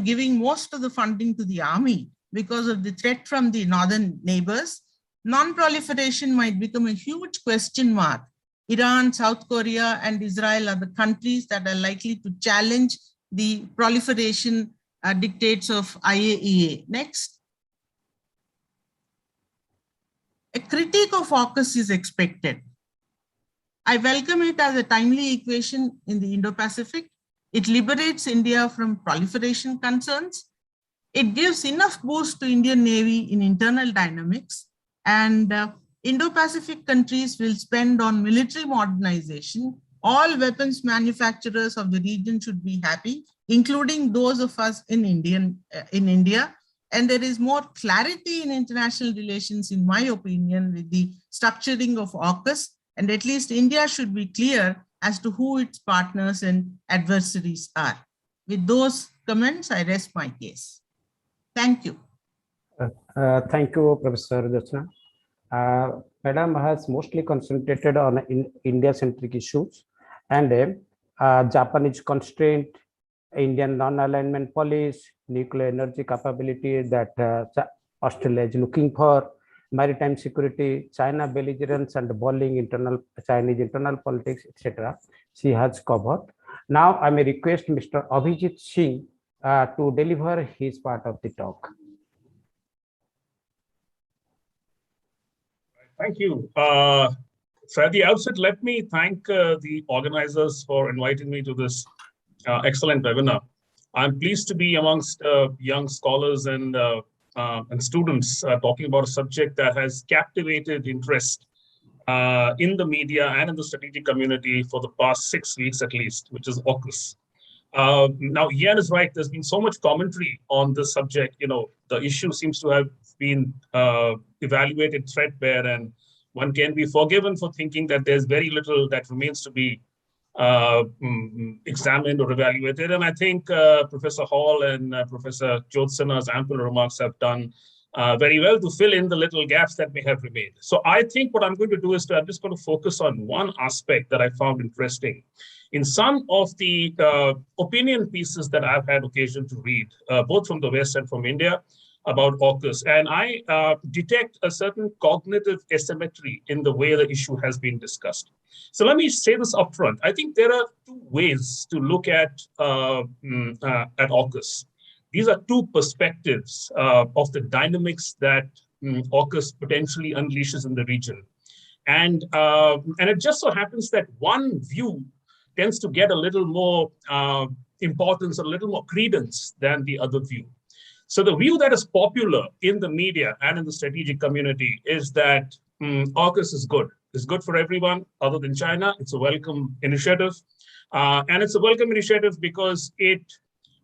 giving most of the funding to the army because of the threat from the northern neighbors. Non-proliferation might become a huge question mark. Iran, South Korea, and Israel are the countries that are likely to challenge the proliferation dictates of IAEA. Next. A critique of AUKUS is expected. I welcome it as a timely equation in the Indo-Pacific. It liberates India from proliferation concerns. It gives enough boost to Indian Navy in internal dynamics. And Indo-Pacific countries will spend on military modernization. All weapons manufacturers of the region should be happy, including those of us in India. And there is more clarity in international relations, in my opinion, with the structuring of AUKUS. And at least India should be clear as to who its partners and adversaries are. With those comments, I rest my case. Thank you. Thank you, Professor Jyotsna. Madam has mostly concentrated on India-centric issues and Japanese constraint, Indian non-alignment policy, nuclear energy capability that Australia is looking for, maritime security, China belligerence and bullying Chinese internal politics, etc. She has covered. Now I may request Mr. Abhijit Singh to deliver his part of the talk. Thank you. So at the outset, let me thank the organizers for inviting me to this excellent webinar. I'm pleased to be amongst young scholars and students talking about a subject that has captivated interest in the media and in the strategic community for the past 6 weeks at least, which is AUKUS. Now, Ian is right. There's been so much commentary on this subject. You know, the issue seems to have been evaluated threadbare, and one can be forgiven for thinking that there's very little that remains to be examined or evaluated. And I think Professor Hall and Professor Jyotsna's ample remarks have done very well to fill in the little gaps that may have remained. So I think what I'm going to do is I'm just going to focus on one aspect that I found interesting. In some of the opinion pieces that I've had occasion to read, both from the West and from India, about AUKUS, and I detect a certain cognitive asymmetry in the way the issue has been discussed. So let me say this upfront. I think there are two ways to look at AUKUS. These are two perspectives of the dynamics that AUKUS potentially unleashes in the region. And it just so happens that one view tends to get a little more importance, a little more credence than the other view. So the view that is popular in the media and in the strategic community is that AUKUS is good. It's good for everyone other than China. It's a welcome initiative. And it's a welcome initiative because it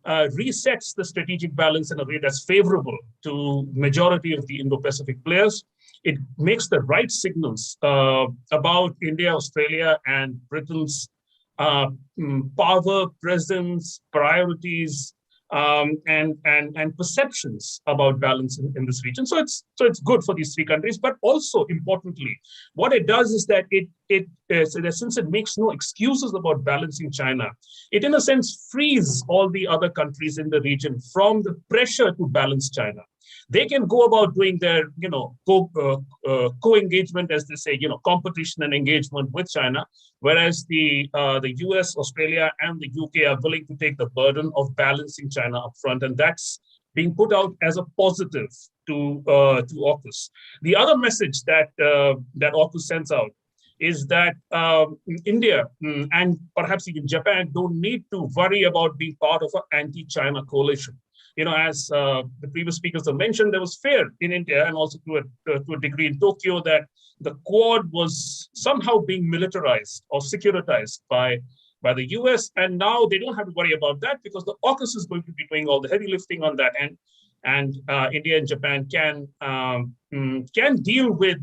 resets the strategic balance in a way that's favorable to majority of the Indo-Pacific players. It makes the right signals about India, Australia, and Britain's power, presence, priorities, and perceptions about balance in this region. So it's good for these three countries, but also importantly, what it does is that since it makes no excuses about balancing China, it in a sense frees all the other countries in the region from the pressure to balance China. They can go about doing their, co-engagement, as they say, competition and engagement with China, whereas the US, Australia, and the UK are willing to take the burden of balancing China up front, and that's being put out as a positive to AUKUS. The other message that AUKUS sends out is that India and perhaps even Japan don't need to worry about being part of an anti-China coalition. As the previous speakers have mentioned, there was fear in India and also to a degree in Tokyo that the Quad was somehow being militarized or securitized by the US. And now they don't have to worry about that because the AUKUS is going to be doing all the heavy lifting on that end. And India and Japan can deal with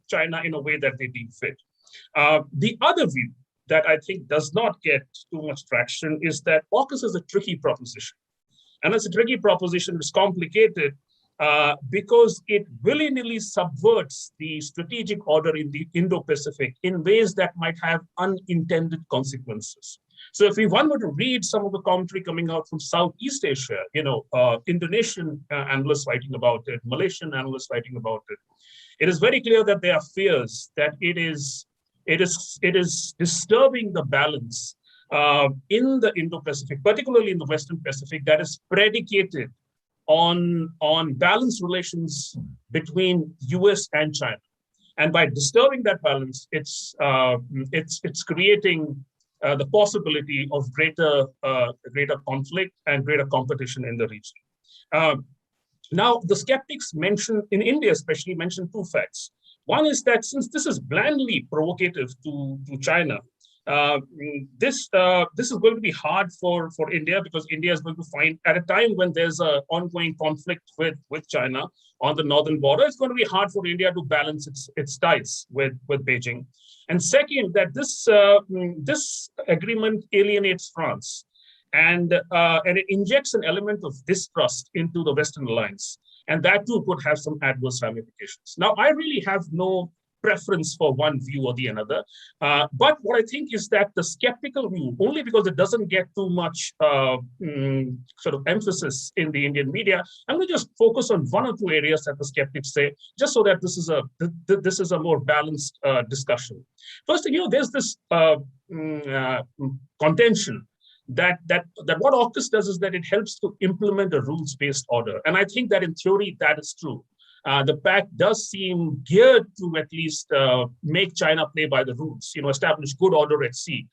China in a way that they deem fit. The other view that I think does not get too much traction is that AUKUS is a tricky proposition. And it's a tricky proposition. It's complicated because it willy-nilly subverts the strategic order in the Indo-Pacific in ways that might have unintended consequences. So if one were to read some of the commentary coming out from Southeast Asia, Indonesian analysts writing about it, Malaysian analysts writing about it, it is very clear that there are fears that it is disturbing the balance in the Indo-Pacific, particularly in the Western Pacific, that is predicated on balanced relations between US and China. And by disturbing that balance, it's creating the possibility of greater conflict and greater competition in the region. Now, the skeptics in India especially mentioned two facts. One is that since this is blandly provocative to China, this is going to be hard for India, because India is going to find, at a time when there's an ongoing conflict with China on the northern border, it's going to be hard for India to balance its ties with Beijing. And second, that this agreement alienates France, and it injects an element of distrust into the Western alliance, and that too could have some adverse ramifications. Now, I really have no preference for one view or the another. But what I think is that the skeptical view, only because it doesn't get too much sort of emphasis in the Indian media, I'm going to just focus on one or two areas that the skeptics say, just so that this is a more balanced discussion. First, there's this contention that what AUKUS does is that it helps to implement a rules-based order. And I think that in theory, that is true. The pact does seem geared to at least make China play by the rules, establish good order at sea,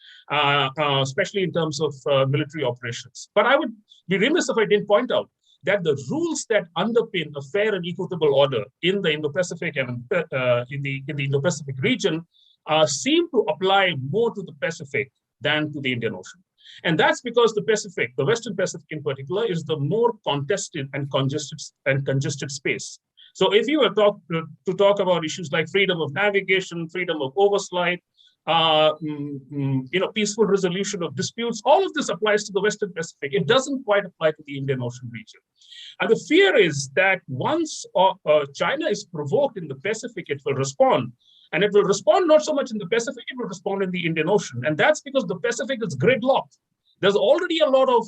especially in terms of military operations. But I would be remiss if I didn't point out that the rules that underpin a fair and equitable order in the Indo-Pacific and in the Indo-Pacific region seem to apply more to the Pacific than to the Indian Ocean. And that's because the Pacific, the Western Pacific in particular, is the more contested and congested space. So if you were to talk about issues like freedom of navigation, freedom of oversight, peaceful resolution of disputes, all of this applies to the Western Pacific. It doesn't quite apply to the Indian Ocean region. And the fear is that once China is provoked in the Pacific, it will respond. And it will respond not so much in the Pacific, it will respond in the Indian Ocean. And that's because the Pacific is gridlocked. There's already a lot of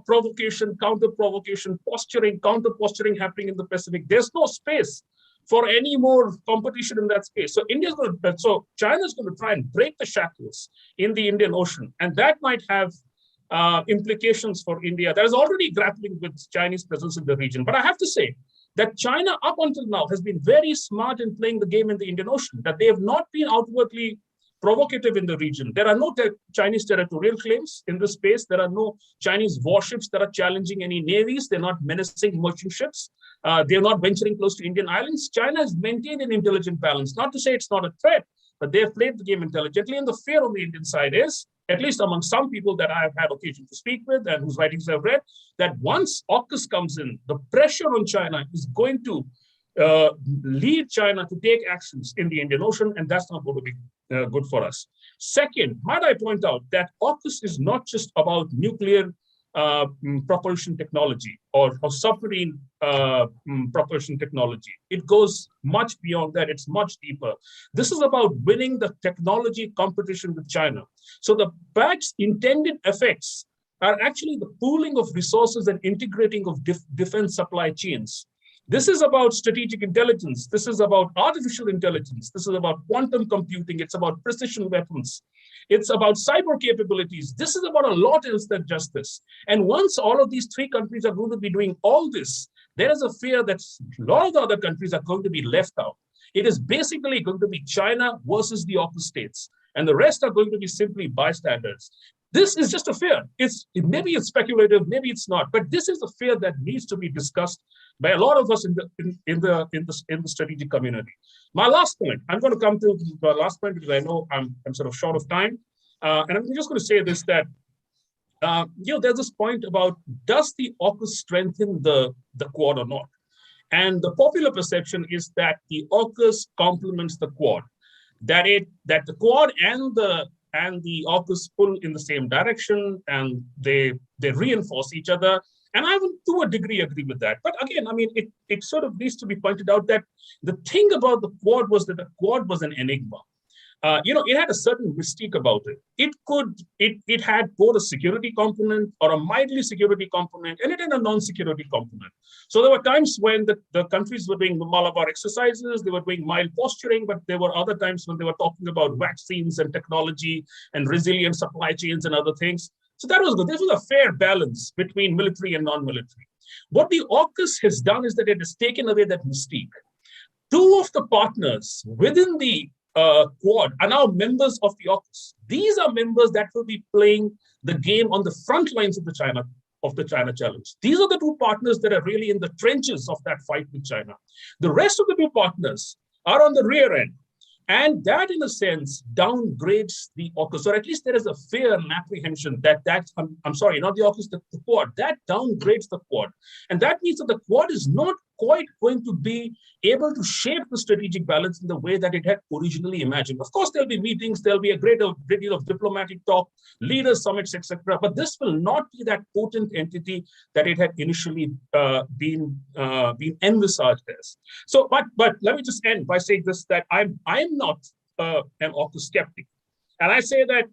provocation, counter-provocation, posturing, counter-posturing happening in the Pacific. There's no space for any more competition in that space. So China's going to try and break the shackles in the Indian Ocean. And that might have implications for India that is already grappling with Chinese presence in the region. But I have to say that China up until now has been very smart in playing the game in the Indian Ocean, that they have not been outwardly provocative in the region. There are no Chinese territorial claims in this space. There are no Chinese warships that are challenging any navies. They're not menacing merchant ships. They're not venturing close to Indian islands. China has maintained an intelligent balance. Not to say it's not a threat, but they have played the game intelligently. And the fear on the Indian side is, at least among some people that I have had occasion to speak with and whose writings I've read, that once AUKUS comes in, the pressure on China is going to lead China to take actions in the Indian Ocean, and that's not going to be good for us. Second, might I point out that AUKUS is not just about nuclear propulsion technology or submarine propulsion technology. It goes much beyond that. It's much deeper. This is about winning the technology competition with China. So the pact's intended effects are actually the pooling of resources and integrating of defense supply chains. This is about strategic intelligence. This is about artificial intelligence. This is about quantum computing. It's about precision weapons. It's about cyber capabilities. This is about a lot else than just this. And once all of these three countries are going to be doing all this, there is a fear that a lot of the other countries are going to be left out. It is basically going to be China versus the AUKUS states, and the rest are going to be simply bystanders. This is just a fear. Maybe it's speculative, maybe it's not, but this is a fear that needs to be discussed by a lot of us in the strategic community. My last point, I'm going to come to the last point because I know I'm sort of short of time, and I'm just going to say this, that there's this point about, does the AUKUS strengthen the Quad or not? And the popular perception is that the AUKUS complements the Quad, that the Quad and the AUKUS pull in the same direction, and they reinforce each other. And I would, to a degree, agree with that. But again, I mean, it sort of needs to be pointed out that the thing about the Quad was that the Quad was an enigma. It had a certain mystique about it. It had both a security component or a mildly security component, and it had a non-security component. So there were times when the countries were doing the Malabar exercises, they were doing mild posturing, but there were other times when they were talking about vaccines and technology and resilient supply chains and other things. So that was good. This was a fair balance between military and non-military. What the AUKUS has done is that it has taken away that mystique. Two of the partners within the Quad are now members of the AUKUS. These are members that will be playing the game on the front lines of the China of the China challenge. These are the two partners that are really in the trenches of that fight with China. The rest of the two partners are on the rear end. And that, in a sense, downgrades the AUKUS, or at least there is a fear and apprehension that I'm sorry, not the AUKUS, the Quad, that downgrades the Quad. And that means that the Quad is not quite going to be able to shape the strategic balance in the way that it had originally imagined. Of course, there'll be meetings, there'll be a great deal of diplomatic talk, leaders summits, etc. But this will not be that potent entity that it had initially been envisaged as. So, but let me just end by saying this: that I'm not an AUKUS skeptic, and I say that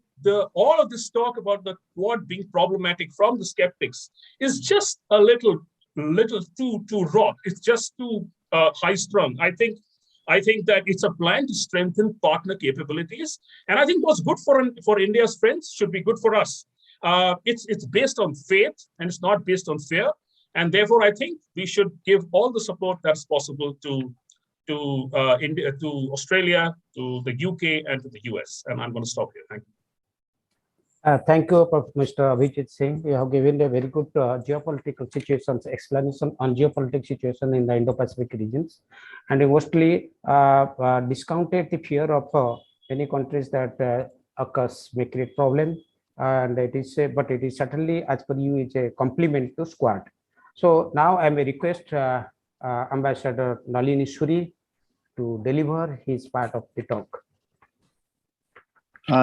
all of this talk about the Quad being problematic from the skeptics is just a little too raw. It's just too high strung. I think that it's a plan to strengthen partner capabilities, and I think what's good for India's friends should be good for us. It's based on faith and it's not based on fear, and therefore I think we should give all the support that's possible to India, to Australia, to the UK, and to the US. And I'm going to stop here. Thank you. Thank you, Mr. Abhijit Singh. You have given a very good geopolitical situations explanation on geopolitical situation in the Indo-Pacific regions, and you mostly discounted the fear of any countries that AUKUS may create problem, and it is but it is certainly, as per you, is a complement to Quad. So now I may request Ambassador Nalini Suri to deliver his part of the talk.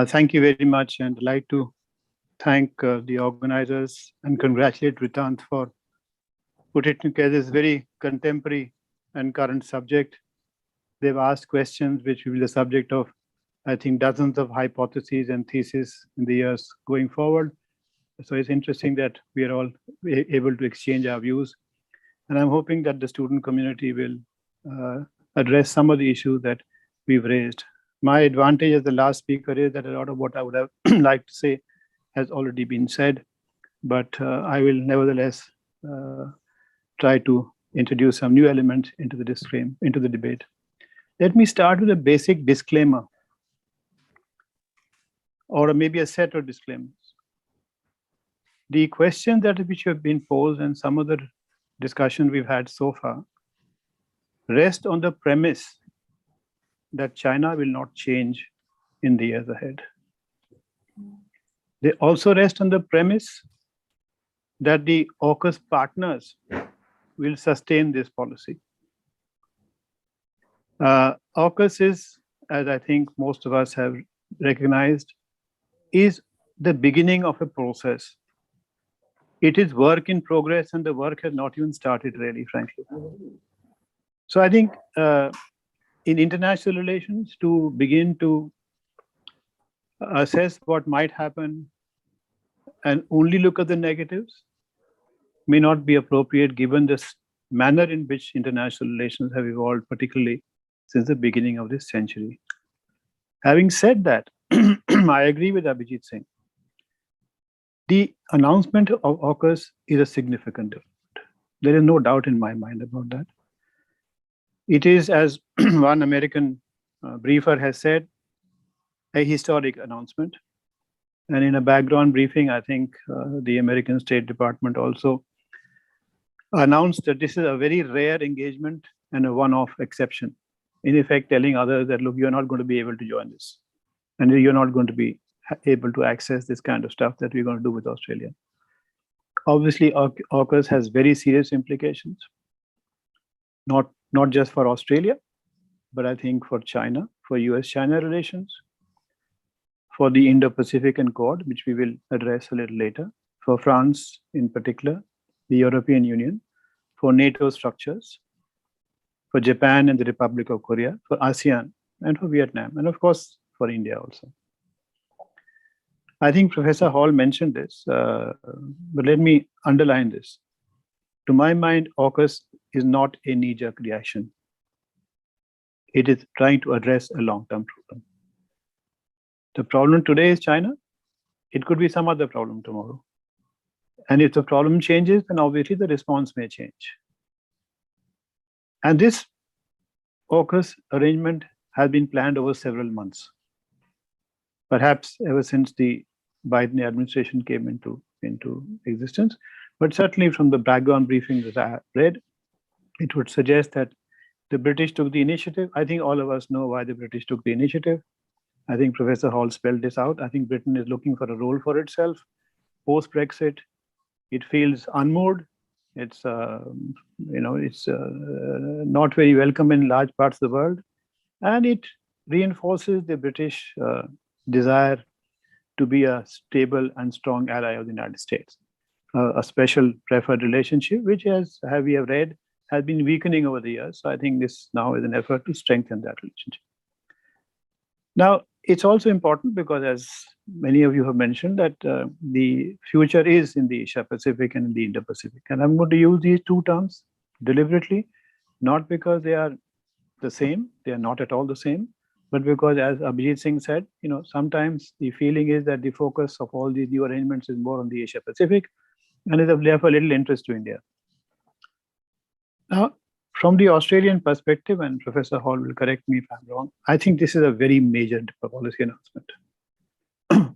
Thank you very much, and I'd like to thank the organizers and congratulate Vritt for putting together this very contemporary and current subject. They've asked questions which will be the subject of, I think, dozens of hypotheses and theses in the years going forward. So it's interesting that we are all able to exchange our views. And I'm hoping that the student community will address some of the issues that we've raised. My advantage as the last speaker is that a lot of what I would have liked to say has already been said, but I will nevertheless try to introduce some new elements into the debate. Let me start with a basic disclaimer, or maybe a set of disclaimers. The questions which have been posed and some of the discussion we've had so far rest on the premise that China will not change in the years ahead. They also rest on the premise that the AUKUS partners will sustain this policy. AUKUS is, as I think most of us have recognized, is the beginning of a process. It is work in progress, and the work has not even started, really, frankly. So I think in international relations, to begin to assess what might happen and only look at the negatives may not be appropriate given this manner in which international relations have evolved, particularly since the beginning of this century. Having said that, I agree with Abhijit Singh. The announcement of AUKUS is a significant event. There is no doubt in my mind about that. It is, as one American briefer has said, a historic announcement. And in a background briefing, I think the American State Department also announced that this is a very rare engagement and a one-off exception. In effect, telling others that, look, you're not going to be able to join this. And you're not going to be able to access this kind of stuff that we're going to do with Australia. Obviously, AUKUS has very serious implications, not just for Australia, but I think for China, for US-China relations, for the Indo-Pacific and Quad, which we will address a little later, for France in particular, the European Union, for NATO structures, for Japan and the Republic of Korea, for ASEAN, and for Vietnam, and of course, for India also. I think Professor Hall mentioned this, but let me underline this. To my mind, AUKUS is not a knee-jerk reaction. It is trying to address a long-term problem. The problem today is China. It could be some other problem tomorrow. And if the problem changes, then obviously the response may change. And this AUKUS arrangement has been planned over several months. Perhaps ever since the Biden administration came into existence. But certainly from the background briefing that I have read, it would suggest that the British took the initiative. I think all of us know why the British took the initiative. I think Professor Hall spelled this out. I think Britain is looking for a role for itself. Post-Brexit, it feels unmoored. It's, not very welcome in large parts of the world. And it reinforces the British desire to be a stable and strong ally of the United States. A special preferred relationship, which we have read, has been weakening over the years. So I think this now is an effort to strengthen that relationship. Now, it's also important because, as many of you have mentioned, that the future is in the Asia-Pacific and in the Indo-Pacific. And I'm going to use these two terms deliberately, not because they are the same, they are not at all the same, but because, as Abhijit Singh said, sometimes the feeling is that the focus of all these new arrangements is more on the Asia-Pacific and is of therefore little interest to India. Now, from the Australian perspective, and Professor Hall will correct me if I'm wrong, I think this is a very major policy announcement.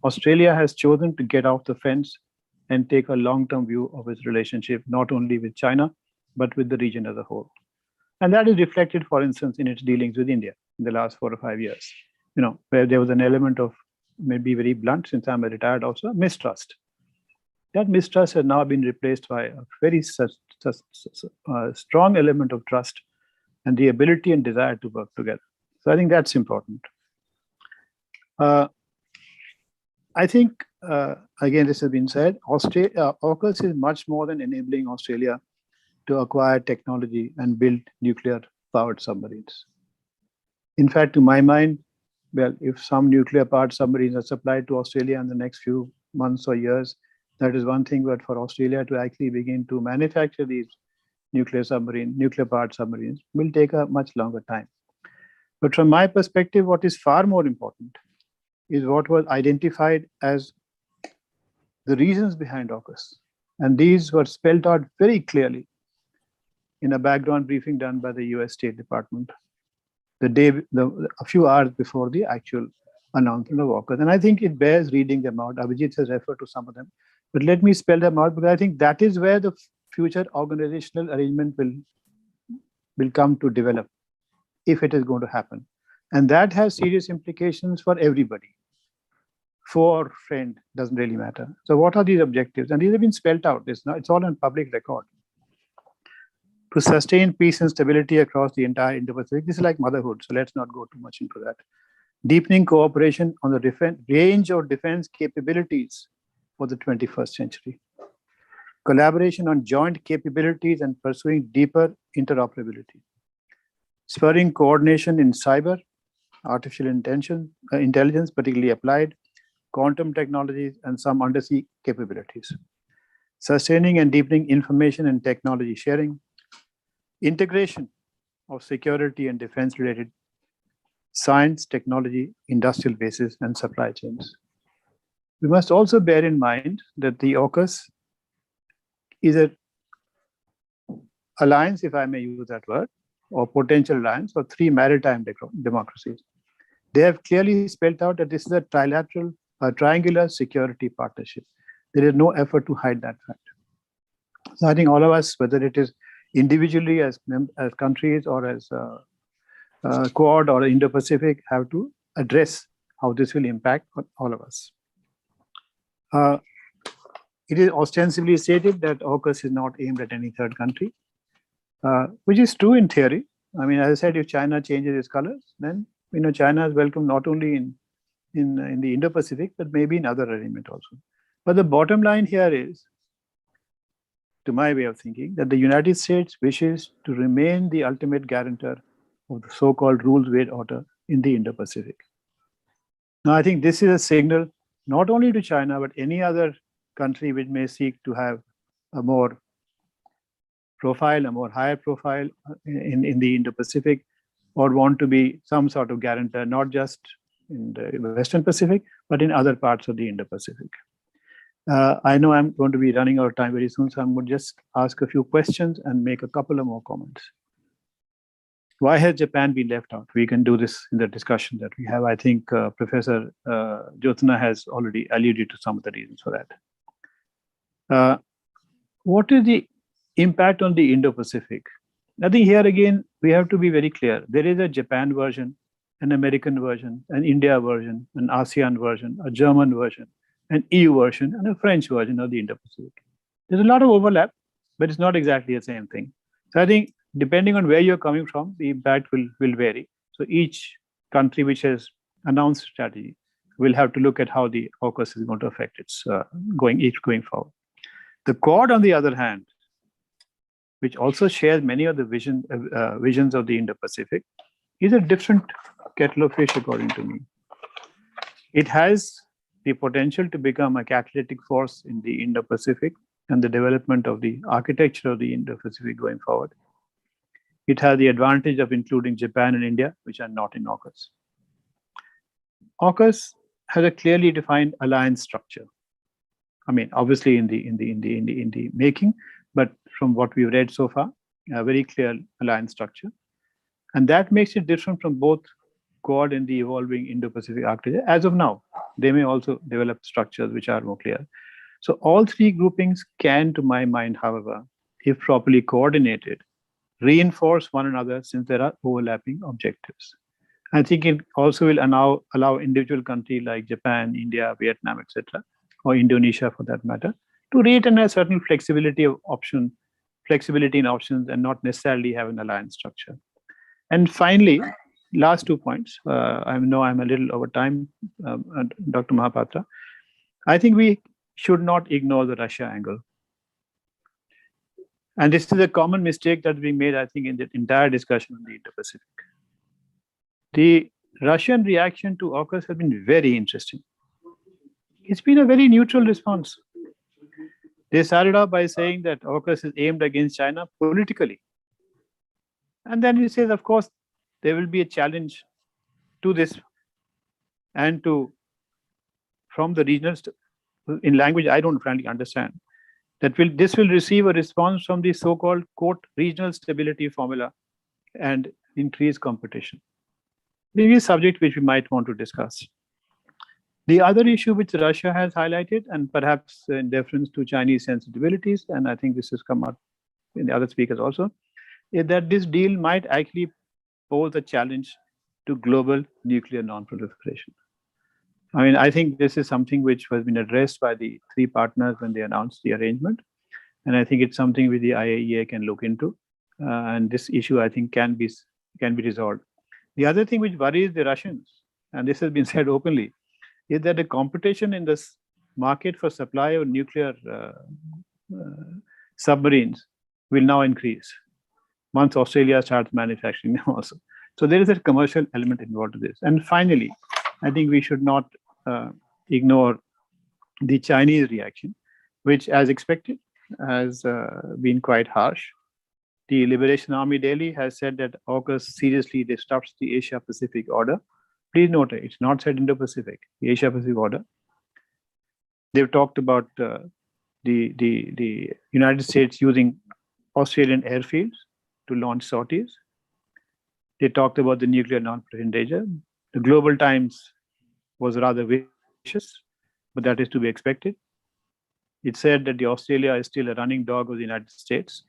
Australia has chosen to get off the fence and take a long-term view of its relationship, not only with China, but with the region as a whole. And that is reflected, for instance, in its dealings with India in the last 4 or 5 years, where there was an element of, maybe very blunt, since I'm a retired officer, mistrust. That mistrust has now been replaced by a very strong element of trust and the ability and desire to work together. So I think that's important. I think, again, this has been said, AUKUS is much more than enabling Australia to acquire technology and build nuclear-powered submarines. In fact, to my mind, well, if some nuclear-powered submarines are supplied to Australia in the next few months or years, that is one thing, but for Australia to actually begin to manufacture these nuclear-powered submarines will take a much longer time. But from my perspective, what is far more important is what was identified as the reasons behind AUKUS. And these were spelled out very clearly in a background briefing done by the US State Department a few hours before the actual announcement of AUKUS. And I think it bears reading them out. Abhijit has referred to some of them. But let me spell them out, because I think that is where the future organizational arrangement will come to develop, if it is going to happen. And that has serious implications for everybody. For friend, doesn't really matter. So what are these objectives? And these have been spelled out. It's all on public record. To sustain peace and stability across the entire Indo-Pacific. This is like motherhood, so let's not go too much into that. Deepening cooperation on the range of defense capabilities for the 21st century. Collaboration on joint capabilities and pursuing deeper interoperability. Spurring coordination in cyber, artificial intelligence, particularly applied, quantum technologies, and some undersea capabilities. Sustaining and deepening information and technology sharing. Integration of security and defense-related science, technology, industrial bases, and supply chains. We must also bear in mind that the AUKUS is an alliance, if I may use that word, or potential alliance of 3 maritime democracies. They have clearly spelled out that this is a triangular security partnership. There is no effort to hide that fact. So I think all of us, whether it is individually as countries or as Quad or Indo-Pacific, have to address how this will impact all of us. It is ostensibly stated that AUKUS is not aimed at any third country, which is true in theory. I mean, as I said, if China changes its colors, then China is welcome not only in the Indo-Pacific, but maybe in other arrangement also. But the bottom line here is, to my way of thinking, that the United States wishes to remain the ultimate guarantor of the so-called rules-based order in the Indo-Pacific. Now, I think this is a signal not only to China, but any other country which may seek to have a more higher profile in the Indo-Pacific, or want to be some sort of guarantor, not just in the Western Pacific, but in other parts of the Indo-Pacific. I know I'm going to be running out of time very soon, so I'm going to just ask a few questions and make a couple of more comments. Why has Japan been left out? We can do this in the discussion that we have. I think Professor Jyotsna has already alluded to some of the reasons for that. what is the impact on the Indo-Pacific? I think here again, we have to be very clear. There is a Japan version, an American version, an India version, an ASEAN version, a German version, an EU version, and a French version of the Indo-Pacific. There's a lot of overlap, but it's not exactly the same thing. So I think depending on where you're coming from, the impact will vary. So each country which has announced strategy will have to look at how the AUKUS is going to affect its going forward. The Quad, on the other hand, which also shares many of the visions of the Indo-Pacific, is a different kettle of fish, according to me. It has the potential to become a catalytic force in the Indo-Pacific and the development of the architecture of the Indo-Pacific going forward. It has the advantage of including Japan and India, which are not in AUKUS. AUKUS has a clearly defined alliance structure. I mean, obviously in the making, but from what we've read so far, a very clear alliance structure. And that makes it different from both Quad and the evolving Indo-Pacific architecture. As of now, they may also develop structures which are more clear. So all three groupings can, to my mind, however, if properly coordinated, reinforce one another since there are overlapping objectives. I think it also will allow individual countries like Japan, India, Vietnam, etc., or Indonesia for that matter, to retain a certain flexibility in options and not necessarily have an alliance structure. And finally, last 2 points. I know I'm a little over time, Dr. Mahapatra. I think we should not ignore the Russia angle. And this is a common mistake that's being made, I think, in the entire discussion on the Indo-Pacific. The Russian reaction to AUKUS has been very interesting. It's been a very neutral response. They started off by saying that AUKUS is aimed against China politically. And then he says, of course, there will be a challenge to this and from the regionals, in language I don't frankly understand, this will receive a response from the so-called, quote, regional stability formula and increase competition. This is a subject which we might want to discuss. The other issue which Russia has highlighted, and perhaps in deference to Chinese sensibilities, and I think this has come up in the other speakers also, is that this deal might actually pose a challenge to global nuclear non-proliferation. I mean, I think this is something which has been addressed by the three partners when they announced the arrangement. And I think it's something which the IAEA can look into. And this issue, I think, can be resolved. The other thing which worries the Russians, and this has been said openly, is that the competition in this market for supply of nuclear submarines will now increase once Australia starts manufacturing them also. So there is a commercial element involved in this. And finally, I think we should not ignore the Chinese reaction, which, as expected, has been quite harsh. The Liberation Army Delhi has said that AUKUS seriously disrupts the Asia-Pacific order. Please note, it's not said Indo-Pacific, the Asia-Pacific order. They've talked about the United States using Australian airfields to launch sorties. They talked about the nuclear non-proliferation danger. The Global Times was rather vicious, but that is to be expected. It said that the Australia is still a running dog of the United States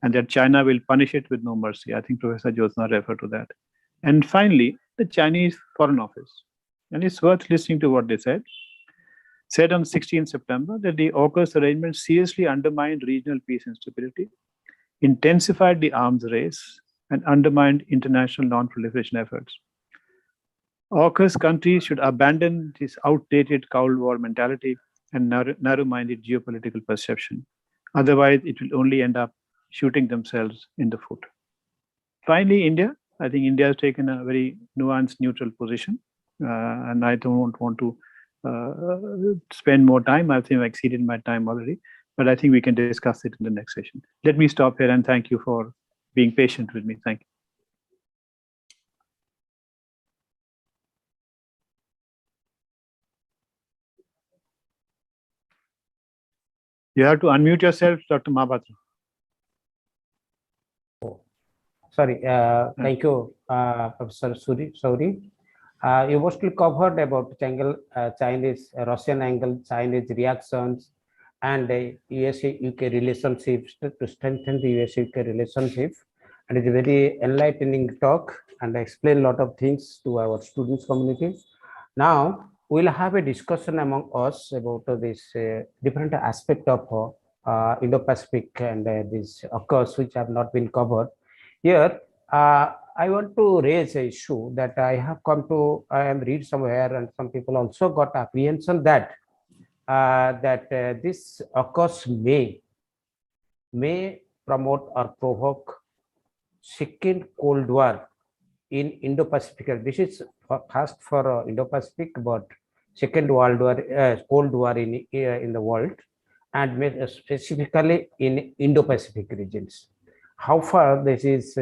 and that China will punish it with no mercy. I think Professor Jyotsna referred to that. And finally, the Chinese Foreign Office, and it's worth listening to what they said on 16 September that the AUKUS arrangement seriously undermined regional peace and stability, intensified the arms race, and undermined international non-proliferation efforts. AUKUS countries should abandon this outdated Cold War mentality and narrow-minded geopolitical perception. Otherwise, it will only end up shooting themselves in the foot. Finally, India. I think India has taken a very nuanced, neutral position, and I don't want to spend more time. I think I've exceeded my time already, but I think we can discuss it in the next session. Let me stop here and thank you for being patient with me. Thank you. You have to unmute yourself, Dr. Mahapatra. Sorry, thank you, Professor Suri. You mostly covered about Russian angle, Chinese reactions, and USA-UK relationships to strengthen the USA-UK relationship. And it's a very enlightening talk, and I explain a lot of things to our students community. Now we'll have a discussion among us about this different aspect of Indo-Pacific and these AUKUS which have not been covered. Here, I want to raise an issue that I have I am read somewhere, and some people also got apprehension that this AUKUS may promote or provoke second Cold War in Indo-Pacific. This is first for Indo-Pacific, but second World War, Cold War in the world, and specifically in Indo-Pacific regions. How far this is,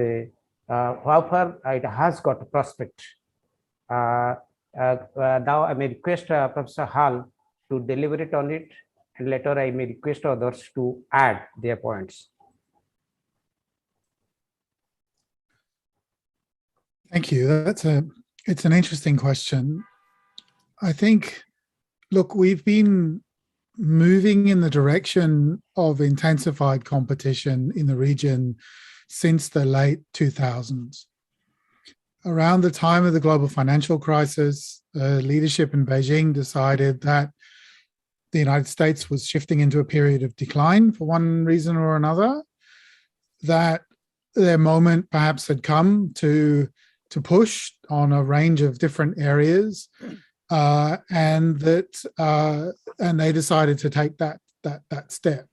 how far it has got a prospect. Now I may request Professor Hall to deliberate on it, and later I may request others to add their points. Thank you. It's an interesting question. I think, look, we've been moving in the direction of intensified competition in the region since the late 2000s. Around the time of the global financial crisis, leadership in Beijing decided that the United States was shifting into a period of decline for one reason or another, that their moment perhaps had come to push on a range of different areas, and they decided to take that step.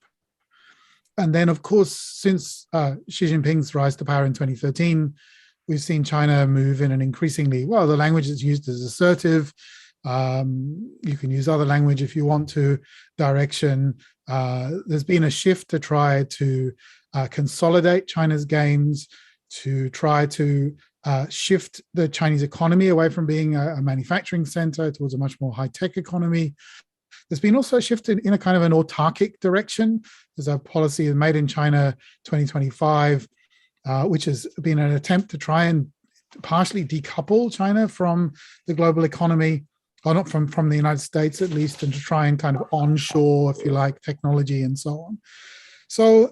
And then, of course, since Xi Jinping's rise to power in 2013, we've seen China move in an increasingly, well, the language that's used is assertive. You can use other language if you want to, direction. There's been a shift to try to consolidate China's gains, to try to shift the Chinese economy away from being a manufacturing center towards a much more high-tech economy. There's been also a shift in a kind of an autarkic direction. There's a policy made in China 2025, which has been an attempt to try and partially decouple China from the global economy, or not from the United States at least, and to try and kind of onshore, if you like, technology and so on. So,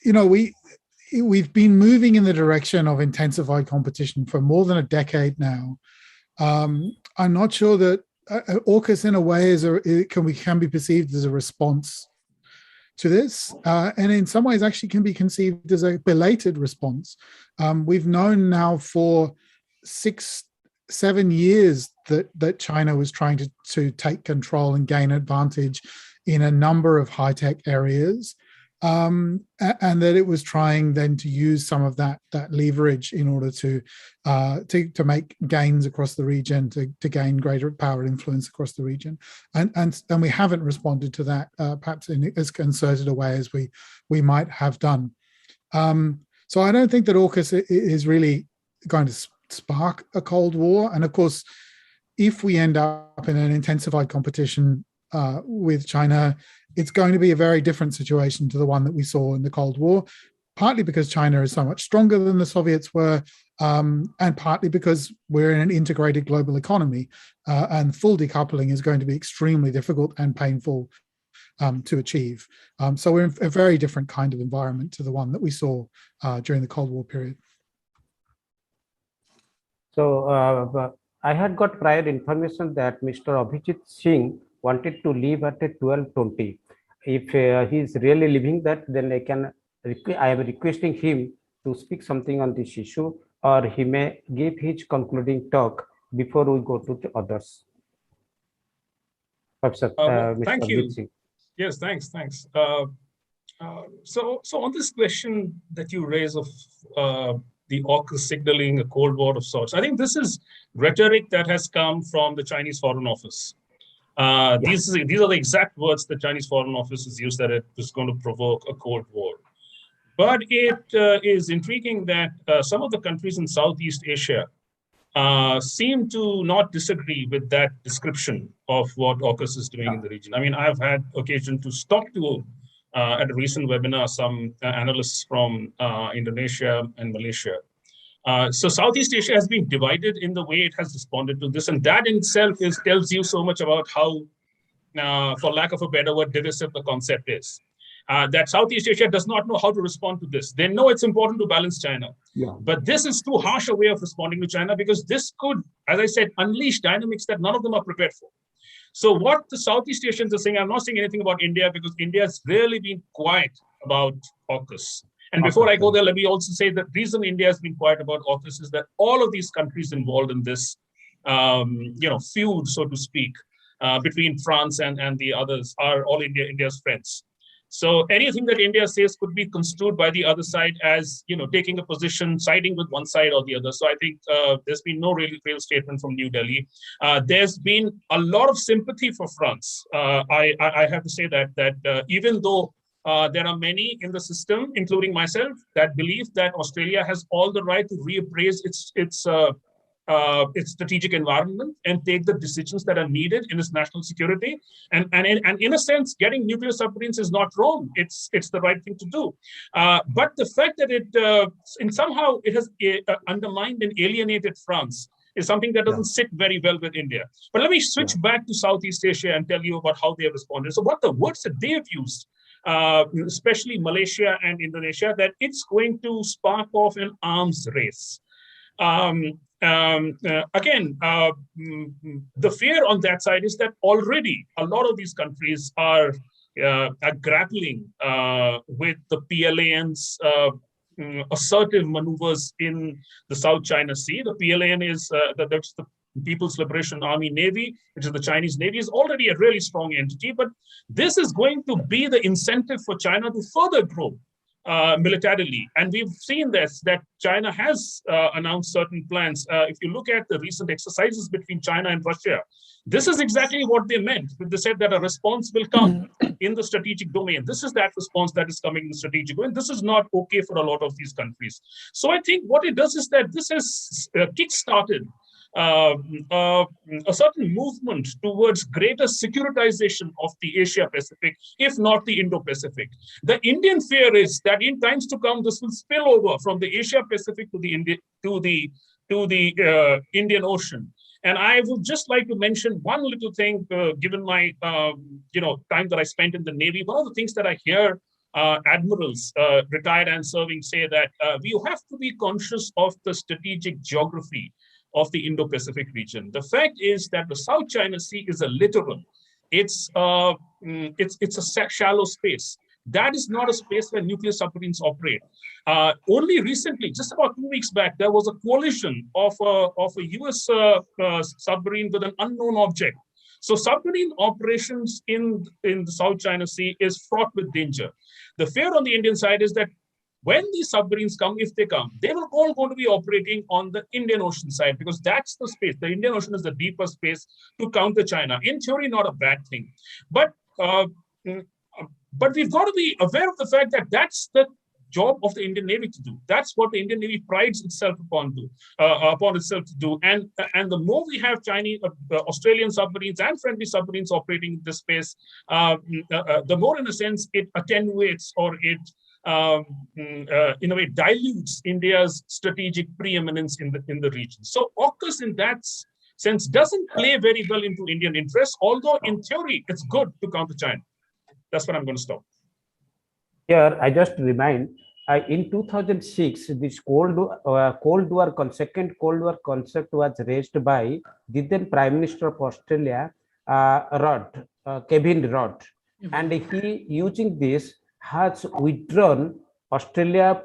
you know, we've been moving in the direction of intensified competition for more than a decade now. I'm not sure that AUKUS in a way can be perceived as a response to this, and in some ways actually can be conceived as a belated response. We've known now for 6-7 years that China was trying to take control and gain advantage in a number of high-tech areas, and that it was trying then to use some of that leverage in order to make gains across the region, to gain greater power and influence across the region, and we haven't responded to that perhaps in as concerted a way as we might have done. So I don't think that AUKUS is really going to spark a Cold War, and of course, if we end up in an intensified competition with China, it's going to be a very different situation to the one that we saw in the Cold War, partly because China is so much stronger than the Soviets were, and partly because we're in an integrated global economy, and full decoupling is going to be extremely difficult and painful to achieve. So we're in a very different kind of environment to the one that we saw during the Cold War period. So I had got prior information that Mr. Abhijit Singh wanted to leave at 12:20. If he is really leaving that, then I am requesting him to speak something on this issue, or he may give his concluding talk before we go to the others. Professor, thank Mr. you. Singh. Yes, thanks. So on this question that you raise of the AUKUS signaling a Cold War of sorts, I think this is rhetoric that has come from the Chinese Foreign Office. These are the exact words the Chinese Foreign Office has used, that it is going to provoke a Cold War. But it is intriguing that some of the countries in Southeast Asia seem to not disagree with that description of what AUKUS is doing in the region. I mean, I've had occasion to talk to, at a recent webinar, some analysts from Indonesia and Malaysia. So Southeast Asia has been divided in the way it has responded to this, and that in itself tells you so much about how for lack of a better word, divisive the concept is. That Southeast Asia does not know how to respond to this. They know it's important to balance China. Yeah. But this is too harsh a way of responding to China because this could, as I said, unleash dynamics that none of them are prepared for. So what the Southeast Asians are saying, I'm not saying anything about India because India has really been quiet about AUKUS. And before I go there, let me also say that the reason India has been quiet about AUKUS is that all of these countries involved in this, feud, so to speak, between France and the others are all India's friends. So anything that India says could be construed by the other side as, taking a position, siding with one side or the other. So I think there's been no real statement from New Delhi. There's been a lot of sympathy for France. I have to say that even though there are many in the system, including myself, that believe that Australia has all the right to reappraise its strategic environment and take the decisions that are needed in its national security. And in a sense, getting nuclear submarines is not wrong. It's the right thing to do. But the fact that somehow it has undermined and alienated France is something that doesn't sit very well with India. But let me switch back to Southeast Asia and tell you about how they have responded. So what the words that they have used, especially Malaysia and Indonesia, that it's going to spark off an arms race. Again, the fear on that side is that already a lot of these countries are grappling with the PLAN's assertive maneuvers in the South China Sea. The PLAN is that's the People's Liberation Army Navy, which is the Chinese Navy, is already a really strong entity, but this is going to be the incentive for China to further grow militarily. And we've seen this, that China has announced certain plans. If you look at the recent exercises between China and Russia, this is exactly what they meant. They said that a response will come in the strategic domain. This is that response that is coming in the strategic domain. This is not okay for a lot of these countries. So I think what it does is that this has kick-started a certain movement towards greater securitization of the Asia-Pacific, if not the Indo-Pacific. The Indian fear is that in times to come, this will spill over from the Asia-Pacific to the Indian Ocean. And I would just like to mention one little thing, given my time that I spent in the Navy. One of the things that I hear admirals, retired and serving, say that we have to be conscious of the strategic geography of the Indo-Pacific region. The fact is that the South China Sea is a littoral. It's a shallow space. That is not a space where nuclear submarines operate. Only recently, just about 2 weeks back, there was a collision of a US submarine with an unknown object. So submarine operations in the South China Sea is fraught with danger. The fear on the Indian side is that when these submarines come, if they come, they are all going to be operating on the Indian Ocean side, because that's the space. The Indian Ocean is the deeper space to counter China. In theory, not a bad thing. But we've got to be aware of the fact that that's the job of the Indian Navy to do. That's what the Indian Navy prides itself upon itself to do. And the more we have Chinese, Australian submarines and friendly submarines operating in this space, the more, in a sense, it attenuates or it in a way dilutes India's strategic preeminence in the region. So AUKUS in that sense doesn't play very well into Indian interests, although in theory it's good to counter China. That's what I'm going to stop. Here, I just remind, in 2006, this second Cold War concept was raised by the then Prime Minister of Australia, Kevin Rudd, and he, using this, has withdrawn Australia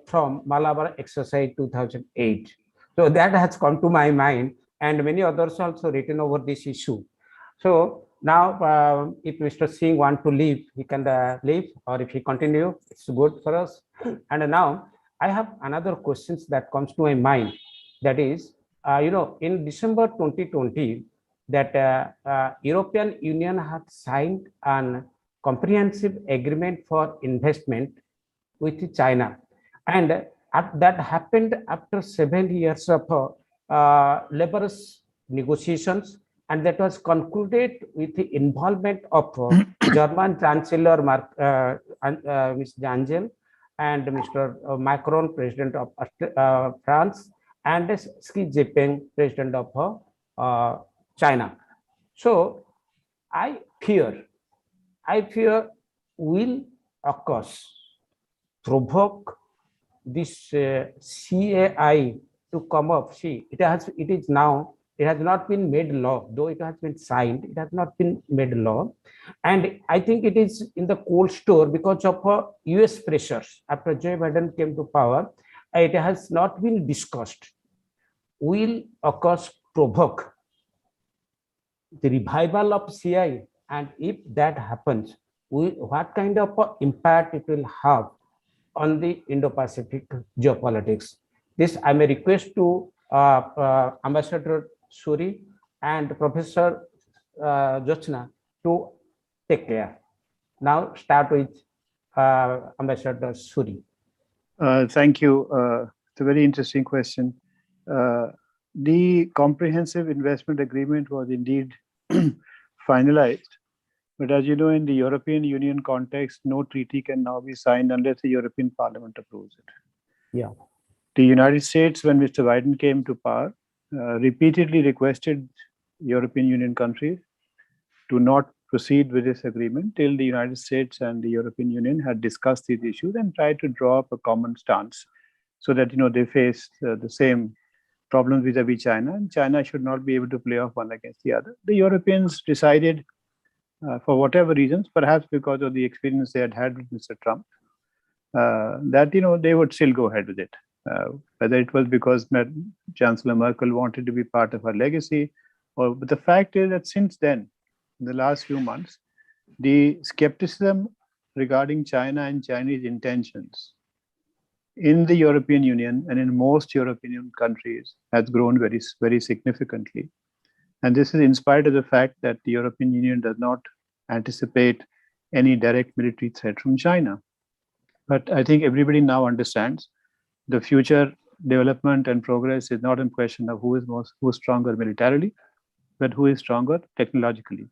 from Malabar exercise 2008. So that has come to my mind, and many others also written over this issue. So now, if Mr. Singh want to leave, he can leave, or if he continue, it's good for us. And now I have another questions that comes to my mind. That is, in December 2020, that European Union had signed an comprehensive agreement for investment with China, and that happened after 7 years of laborious negotiations, and that was concluded with the involvement of German Chancellor Mr. Angel and Mr. Macron, President of France, and Xi Jinping, President of China. So I fear. I fear will AUKUS provoke this CAI to come up. See, it is now, it has not been made law, though it has been signed, it has not been made law. And I think it is in the cold store because of US pressures. After Joe Biden came to power, it has not been discussed. Will AUKUS provoke the revival of CI? And if that happens, what kind of impact it will have on the Indo-Pacific geopolitics? This I may request to Ambassador Suri and Professor Jyotsna to take care. Now start with Ambassador Suri. Thank you. It's a very interesting question. The comprehensive investment agreement was indeed finalized. But as you know, in the European Union context, no treaty can now be signed unless the European Parliament approves it. Yeah. The United States, when Mr. Biden came to power, repeatedly requested European Union countries to not proceed with this agreement till the United States and the European Union had discussed these issues and tried to draw up a common stance so that they face the same problems vis-a-vis China, and China should not be able to play off one against the other. The Europeans decided, for whatever reasons, perhaps because of the experience they had with Mr. Trump, that they would still go ahead with it. Whether it was because Chancellor Merkel wanted to be part of her legacy, but the fact is that since then, in the last few months, the skepticism regarding China and Chinese intentions in the European Union and in most European countries has grown very, very significantly. And this is in spite of the fact that the European Union does not anticipate any direct military threat from China. But I think everybody now understands the future development and progress is not in question of who is stronger militarily, but who is stronger technologically.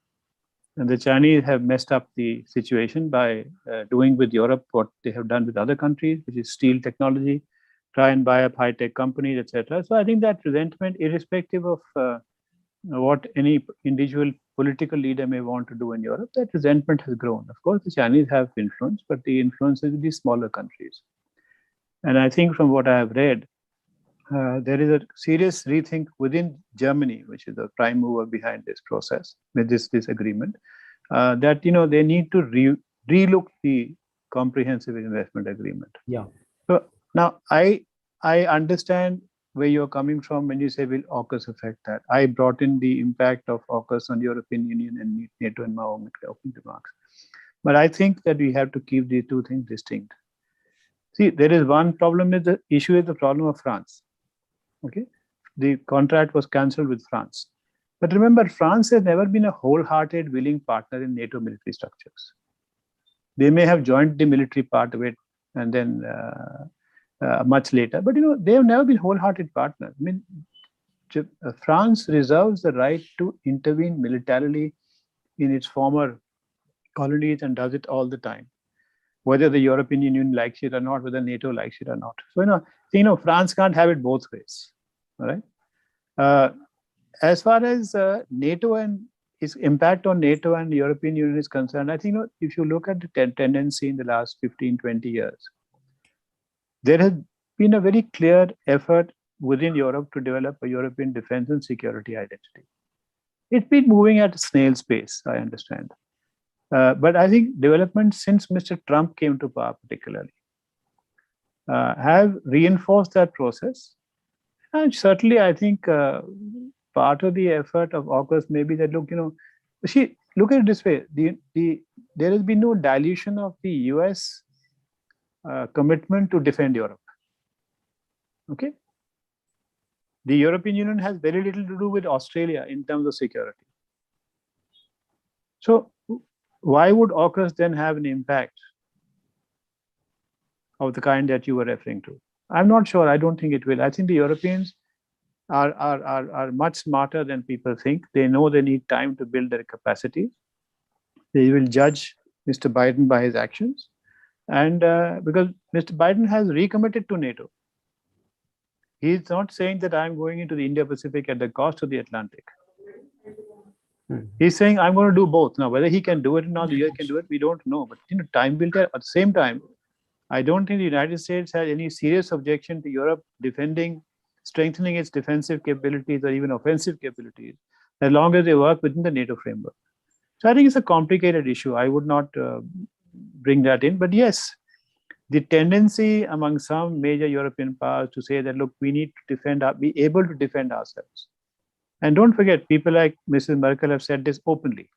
And the Chinese have messed up the situation by doing with Europe what they have done with other countries, which is steal technology, try and buy up high-tech companies, etc. So I think that resentment, irrespective of what any individual political leader may want to do in Europe, that resentment has grown. Of course, the Chinese have influence, but the influence is in these smaller countries. And I think from what I have read, there is a serious rethink within Germany, which is the prime mover behind this process, with this agreement, that they need to relook the comprehensive investment agreement. Yeah. So now I understand where you're coming from when you say will AUKUS affect that. I brought in the impact of AUKUS on the European Union and NATO in my opening remarks. But I think that we have to keep these two things distinct. See, there is one problem with the issue is the problem of France. Okay, the contract was cancelled with France. But remember, France has never been a wholehearted, willing partner in NATO military structures. They may have joined the military part of it and then much later, but they have never been wholehearted partners. I mean, France reserves the right to intervene militarily in its former colonies and does it all the time, whether the European Union likes it or not, whether NATO likes it or not. So, France can't have it both ways. All right. As far as NATO and its impact on NATO and the European Union is concerned, I think if you look at the tendency in the last 15, 20 years, there has been a very clear effort within Europe to develop a European defense and security identity. It's been moving at a snail's pace, I understand. But I think developments since Mr. Trump came to power particularly have reinforced that process. And certainly, I think part of the effort of AUKUS may be that, look at it this way. There has been no dilution of the US commitment to defend Europe. Okay? The European Union has very little to do with Australia in terms of security. So why would AUKUS then have an impact of the kind that you were referring to? I'm not sure. I don't think it will. I think the Europeans are much smarter than people think. They know they need time to build their capacity. They will judge Mr. Biden by his actions. And because Mr. Biden has recommitted to NATO. He's not saying that I'm going into the Indo-Pacific at the cost of the Atlantic. He's saying, I'm going to do both. Now, whether he can do it or not, the US can do it, we don't know. But time will tell. At the same time, I don't think the United States has any serious objection to Europe strengthening its defensive capabilities or even offensive capabilities, as long as they work within the NATO framework. So I think it's a complicated issue. I would not bring that in. But yes, the tendency among some major European powers to say that, look, we need to be able to defend ourselves. And don't forget, people like Mrs. Merkel have said this openly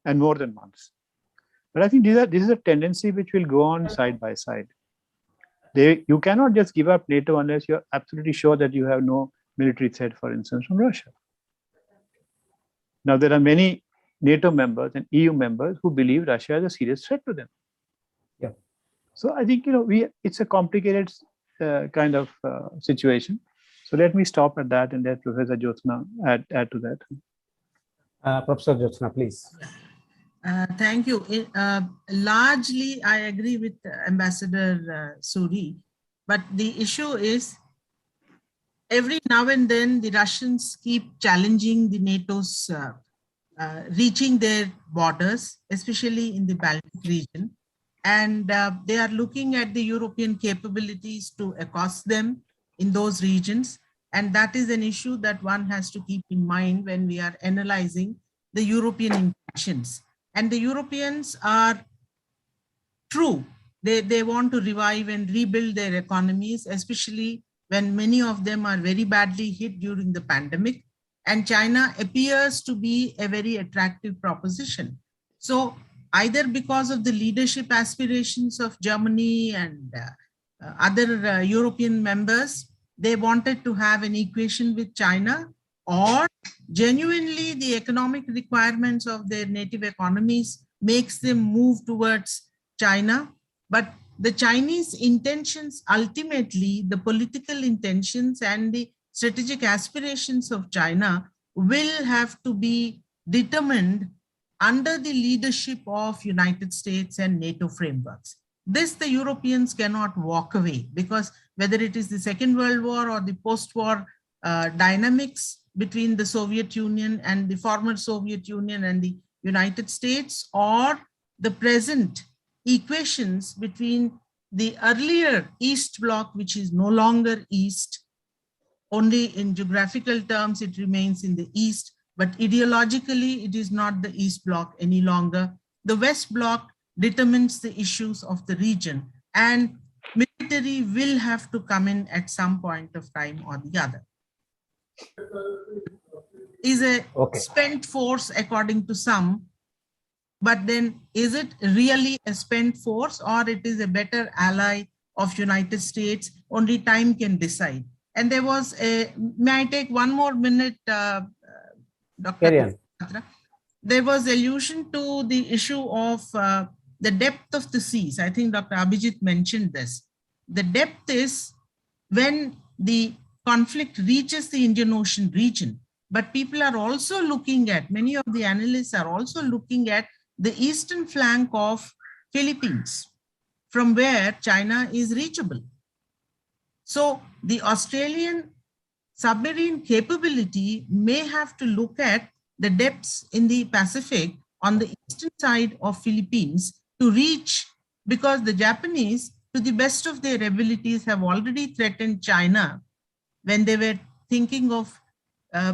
and more than once. But I think this is a tendency which will go on side by side. You cannot just give up NATO unless you're absolutely sure that you have no military threat, for instance, from Russia. Now, there are many NATO members and EU members who believe Russia is a serious threat to them. Yeah. So I think, it's a complicated kind of situation. So let me stop at that and let Professor Jyotsna add to that. Professor Jyotsna, please. Thank you. Largely, I agree with Ambassador Suri, but the issue is every now and then the Russians keep challenging the NATO's reaching their borders, especially in the Baltic region. And they are looking at the European capabilities to accost them in those regions. And that is an issue that one has to keep in mind when we are analyzing the European intentions. And the Europeans are true. They want to revive and rebuild their economies, especially when many of them are very badly hit during the pandemic. And China appears to be a very attractive proposition. So either because of the leadership aspirations of Germany and other European members, they wanted to have an equation with China, or genuinely the economic requirements of their native economies makes them move towards China. But the Chinese intentions, ultimately the political intentions and the strategic aspirations of China will have to be determined under the leadership of United States and NATO frameworks. This the Europeans cannot walk away, because whether it is the Second World War or the post-war dynamics between the Soviet Union and the former Soviet Union and the United States, or the present equations between the earlier East Bloc, which is no longer East, only in geographical terms it remains in the East, but ideologically it is not the East Bloc any longer. The West Bloc determines the issues of the region, and military will have to come in at some point of time or the other. Is a spent force according to some, but then is it really a spent force, or it is a better ally of United States? Only time can decide. And there was a, may I take one more minute, Dr. There was allusion to the issue of the depth of the seas. I think Dr. Abhijit mentioned this. The depth is when the conflict reaches the Indian Ocean region, but people are also looking at, many of the analysts are also looking at the eastern flank of Philippines, from where China is reachable. So the Australian submarine capability may have to look at the depths in the Pacific on the eastern side of Philippines to reach, because the Japanese, to the best of their abilities, have already threatened China when they were thinking of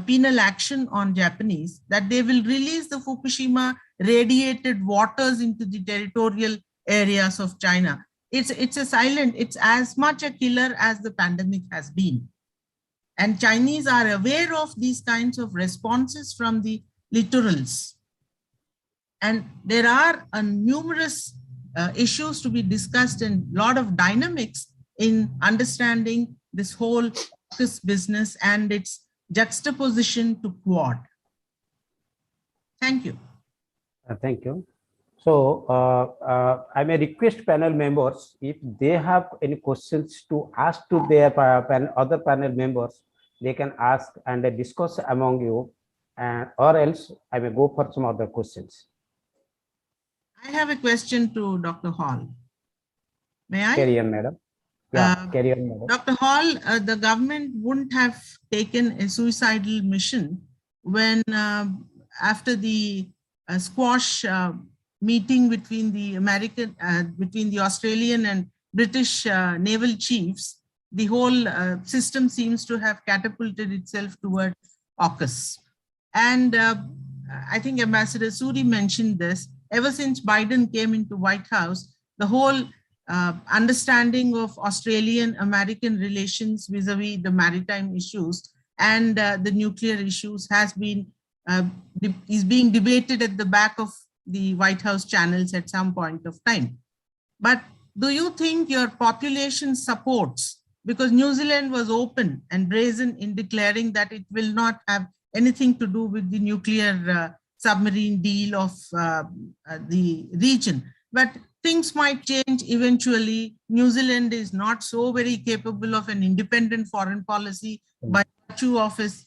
penal action on Japanese, that they will release the Fukushima radiated waters into the territorial areas of China. It's a silent, it's as much a killer as the pandemic has been. And Chinese are aware of these kinds of responses from the littorals. And there are numerous issues to be discussed and a lot of dynamics in understanding this whole AUKUS business and its juxtaposition to Quad. Thank you. Thank you. So I may request panel members, if they have any questions to ask to their other panel members, they can ask and discuss among you, or else I may go for some other questions. I have a question to Dr. Hall. May I? Carry on, madam. Yeah, carry on, madam. Dr. Hall, the government wouldn't have taken a suicidal mission when after the squash meeting between the Australian and British naval chiefs, the whole system seems to have catapulted itself toward AUKUS. And I think Ambassador Suri mentioned this. Ever since Biden came into White House, the whole understanding of Australian-American relations vis-a-vis the maritime issues and the nuclear issues has been is being debated at the back of the White House channels at some point of time. But do you think your population supports, because New Zealand was open and brazen in declaring that it will not have anything to do with the nuclear submarine deal of the region, but things might change eventually. New Zealand is not so very capable of an independent foreign policy by virtue of its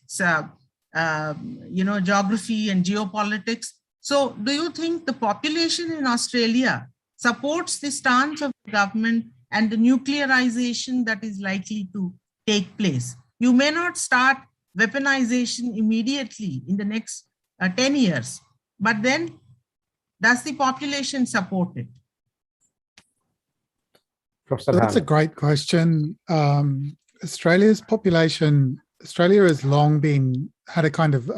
geography and geopolitics. So do you think the population in Australia supports the stance of the government and the nuclearization that is likely to take place? You may not start weaponization immediately in the next 10 years, but then does the population support it? That's a great question. Australia's population, Australia has long had a kind of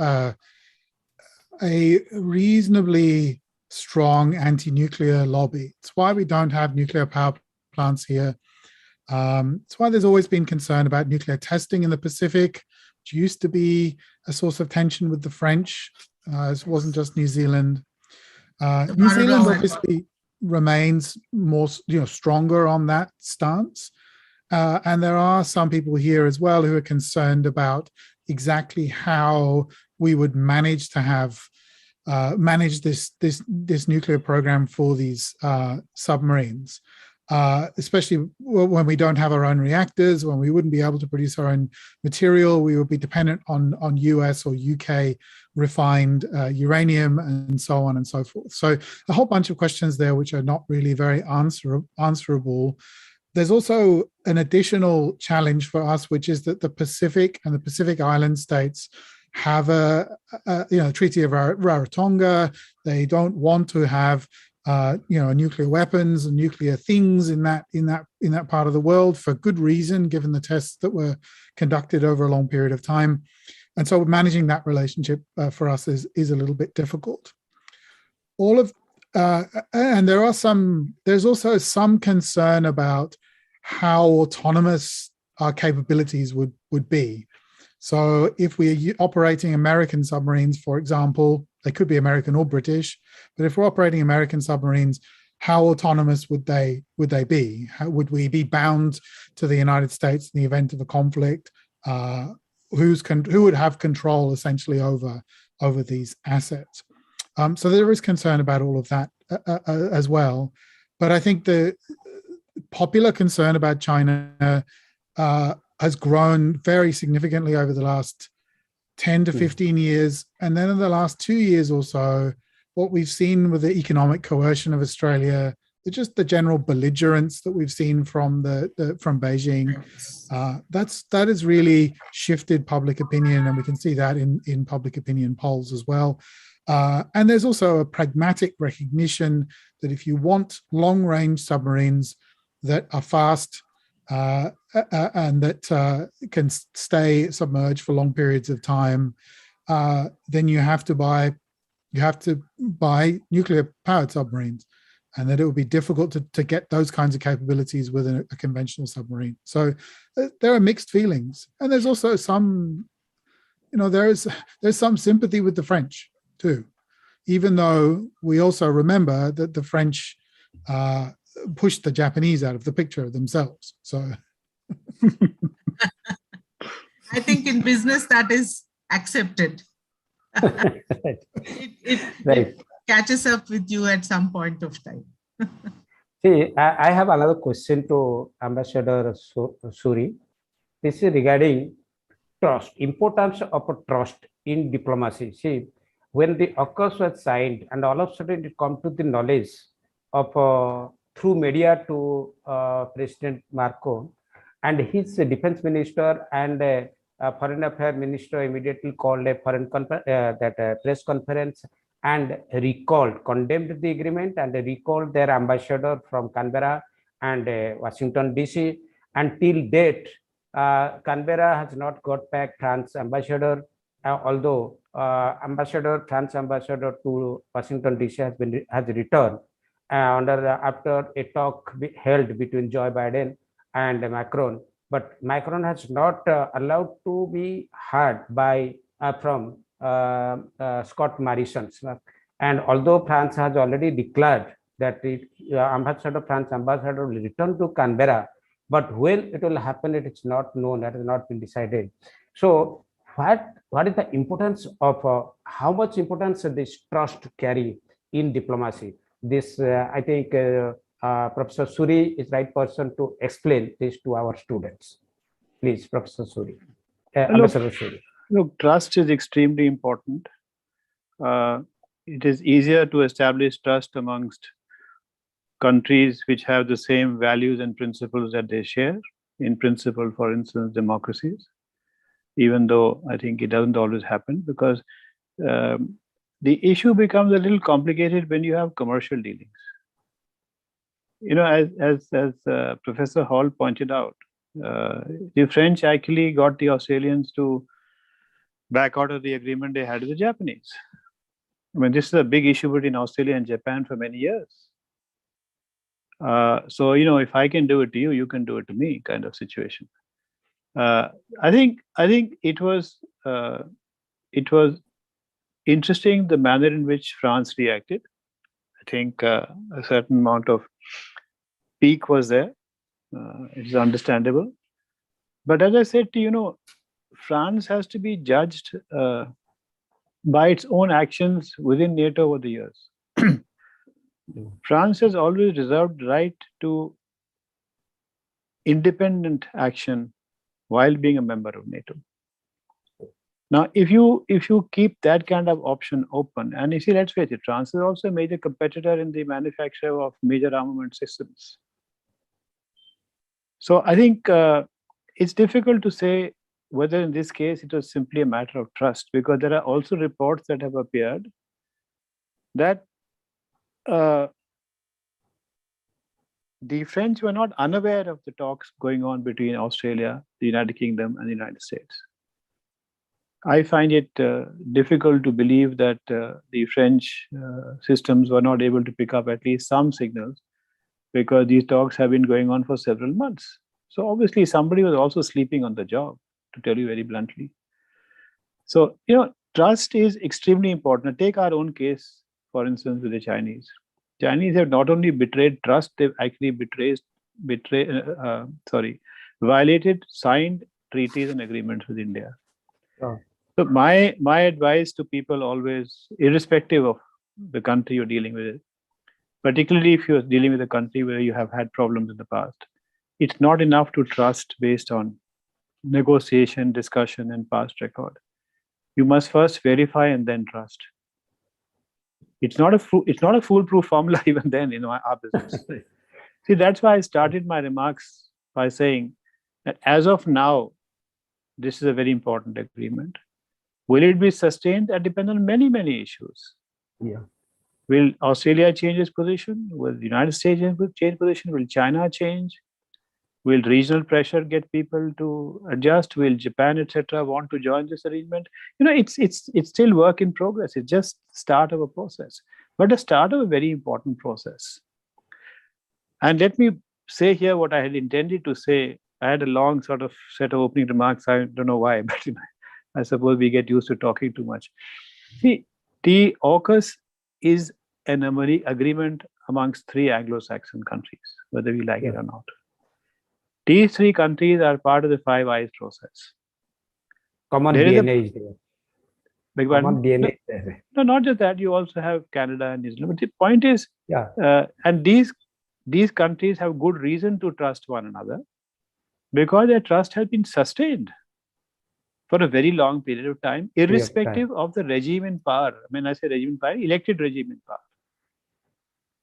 a reasonably strong anti-nuclear lobby. It's why we don't have nuclear power plants here. It's why there's always been concern about nuclear testing in the Pacific, which used to be a source of tension with the French. It wasn't just New Zealand. New Zealand obviously remains more, stronger on that stance. And there are some people here as well who are concerned about exactly how we would manage to have manage this nuclear program for these submarines, especially when we don't have our own reactors, when we wouldn't be able to produce our own material. We would be dependent on US or UK refined uranium and so on and so forth. So a whole bunch of questions there which are not really very answerable. There's also an additional challenge for us, which is that the Pacific and the Pacific Island states have a Treaty of Rarotonga. They don't want to have nuclear weapons and nuclear things in that part of the world for good reason, given the tests that were conducted over a long period of time. And so managing that relationship for us is a little bit difficult. And there's also some concern about how autonomous our capabilities would be. So if we're operating American submarines, for example, they could be American or British, but if we're operating American submarines, how autonomous would they be? How would we be bound to the United States in the event of a conflict? Who would have control essentially over these assets? So there is concern about all of that as well. But I think the popular concern about China has grown very significantly over the last 10 to 15 years. And then in the last 2 years or so, what we've seen with the economic coercion of Australia, just the general belligerence that we've seen from Beijing, that has really shifted public opinion, and we can see that in public opinion polls as well. And there's also a pragmatic recognition that if you want long-range submarines that are fast and that can stay submerged for long periods of time, then you have to buy nuclear-powered submarines, and that it would be difficult to get those kinds of capabilities with a conventional submarine. So there are mixed feelings, and there's also some, there's some sympathy with the French too, even though we also remember that the French pushed the Japanese out of the picture themselves. So I think in business that is accepted. It catches up with you at some point of time. See, I have another question to Ambassador Suri. This is regarding trust, importance of trust in diplomacy. See, when the AUKUS was signed, and all of a sudden it come to the knowledge of through media to President Marcos and his defense minister and Foreign Affairs Minister immediately called a press conference and condemned the agreement and recalled their ambassador from Canberra and Washington DC. Until date, Canberra has not got back France ambassador, although France ambassador to Washington DC has returned after a talk held between Joe Biden and Macron. But Macron has not allowed to be heard by from Scott Morrison. And although France has already declared that France ambassador will return to Canberra, but when it will happen, it is not known. That has not been decided. So what is the importance of how much importance this trust carry in diplomacy? This I think Professor Suri is the right person to explain this to our students. Please, Professor Suri. Ambassador Suri. Look, trust is extremely important. It is easier to establish trust amongst countries which have the same values and principles that they share. In principle, for instance, democracies, even though I think it doesn't always happen, because the issue becomes a little complicated when you have commercial dealings. You know, as Professor Hall pointed out, the French actually got the Australians to back out of the agreement they had with the Japanese. I mean, this is a big issue between Australia and Japan for many years. So, you know, if I can do it to you, you can do it to me, kind of situation. I think it was interesting the manner in which France reacted. I think a certain amount of pique was there. It's understandable. But as I said to you, know, France has to be judged by its own actions within NATO over the years. France has always reserved the right to independent action while being a member of NATO. Now, if you keep that kind of option open, and you see, let's face it, France is also a major competitor in the manufacture of major armament systems. So I think it's difficult to say whether in this case it was simply a matter of trust, because there are also reports that have appeared that the French were not unaware of the talks going on between Australia, the United Kingdom, and the United States. I find it difficult to believe that the French systems were not able to pick up at least some signals, because these talks have been going on for several months. So obviously somebody was also sleeping on the job, to tell you very bluntly. So, you know, trust is extremely important. Take our own case, for instance, with the Chinese. Chinese have not only betrayed trust, they've actually violated signed treaties and agreements with India. Oh. So my advice to people always, irrespective of the country you're dealing with, particularly if you're dealing with a country where you have had problems in the past, it's not enough to trust based on negotiation, discussion, and past record. You must first verify and then trust. It's not a foolproof formula even then in our business. See, that's why I started my remarks by saying that as of now, this is a very important agreement. Will it be sustained? That depends on many, many issues. Yeah. Will Australia change its position? Will the United States change position? Will China change? Will regional pressure get people to adjust? Will Japan, etc., want to join this arrangement? You know, it's still work in progress. It's just start of a process, but the start of a very important process. And let me say here what I had intended to say. I had a long sort of set of opening remarks. I don't know why, but I suppose we get used to talking too much. See, the AUKUS is an agreement amongst 3 Anglo-Saxon countries, whether we like it or not. These 3 countries are part of the 5 Eyes process. Common DNA is there. Common DNA is there. No, not just that. You also have Canada and New Zealand. But the point is, and these countries have good reason to trust one another, because their trust has been sustained for a very long period of time, irrespective of the regime in power. When I say regime in power, elected regime in power.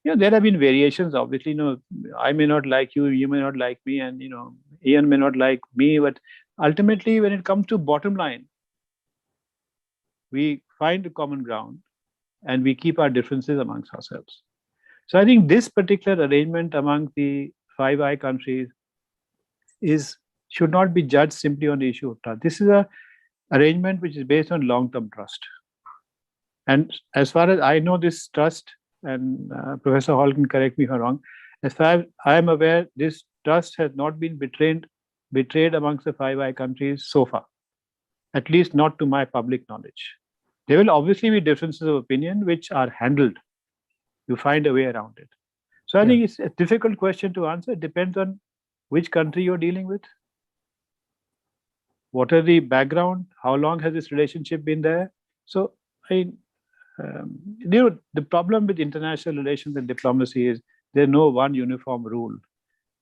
You know, there have been variations, obviously. You know, I may not like you, you may not like me, and, you know, Ian may not like me, but ultimately, when it comes to bottom line, we find a common ground and we keep our differences amongst ourselves. So I think this particular arrangement among the Five Eyes countries should not be judged simply on the issue of trust. This is an arrangement which is based on long-term trust. And as far as I know, this trust, and Professor Hall can correct me if I'm wrong, as far as I am aware, this trust has not been betrayed amongst the Five Eyes countries so far, at least not to my public knowledge. There will obviously be differences of opinion which are handled. You find a way around it. So I think it's a difficult question to answer. It depends on which country you're dealing with. What are the background? How long has this relationship been there? So the problem with international relations and diplomacy is there's no one uniform rule.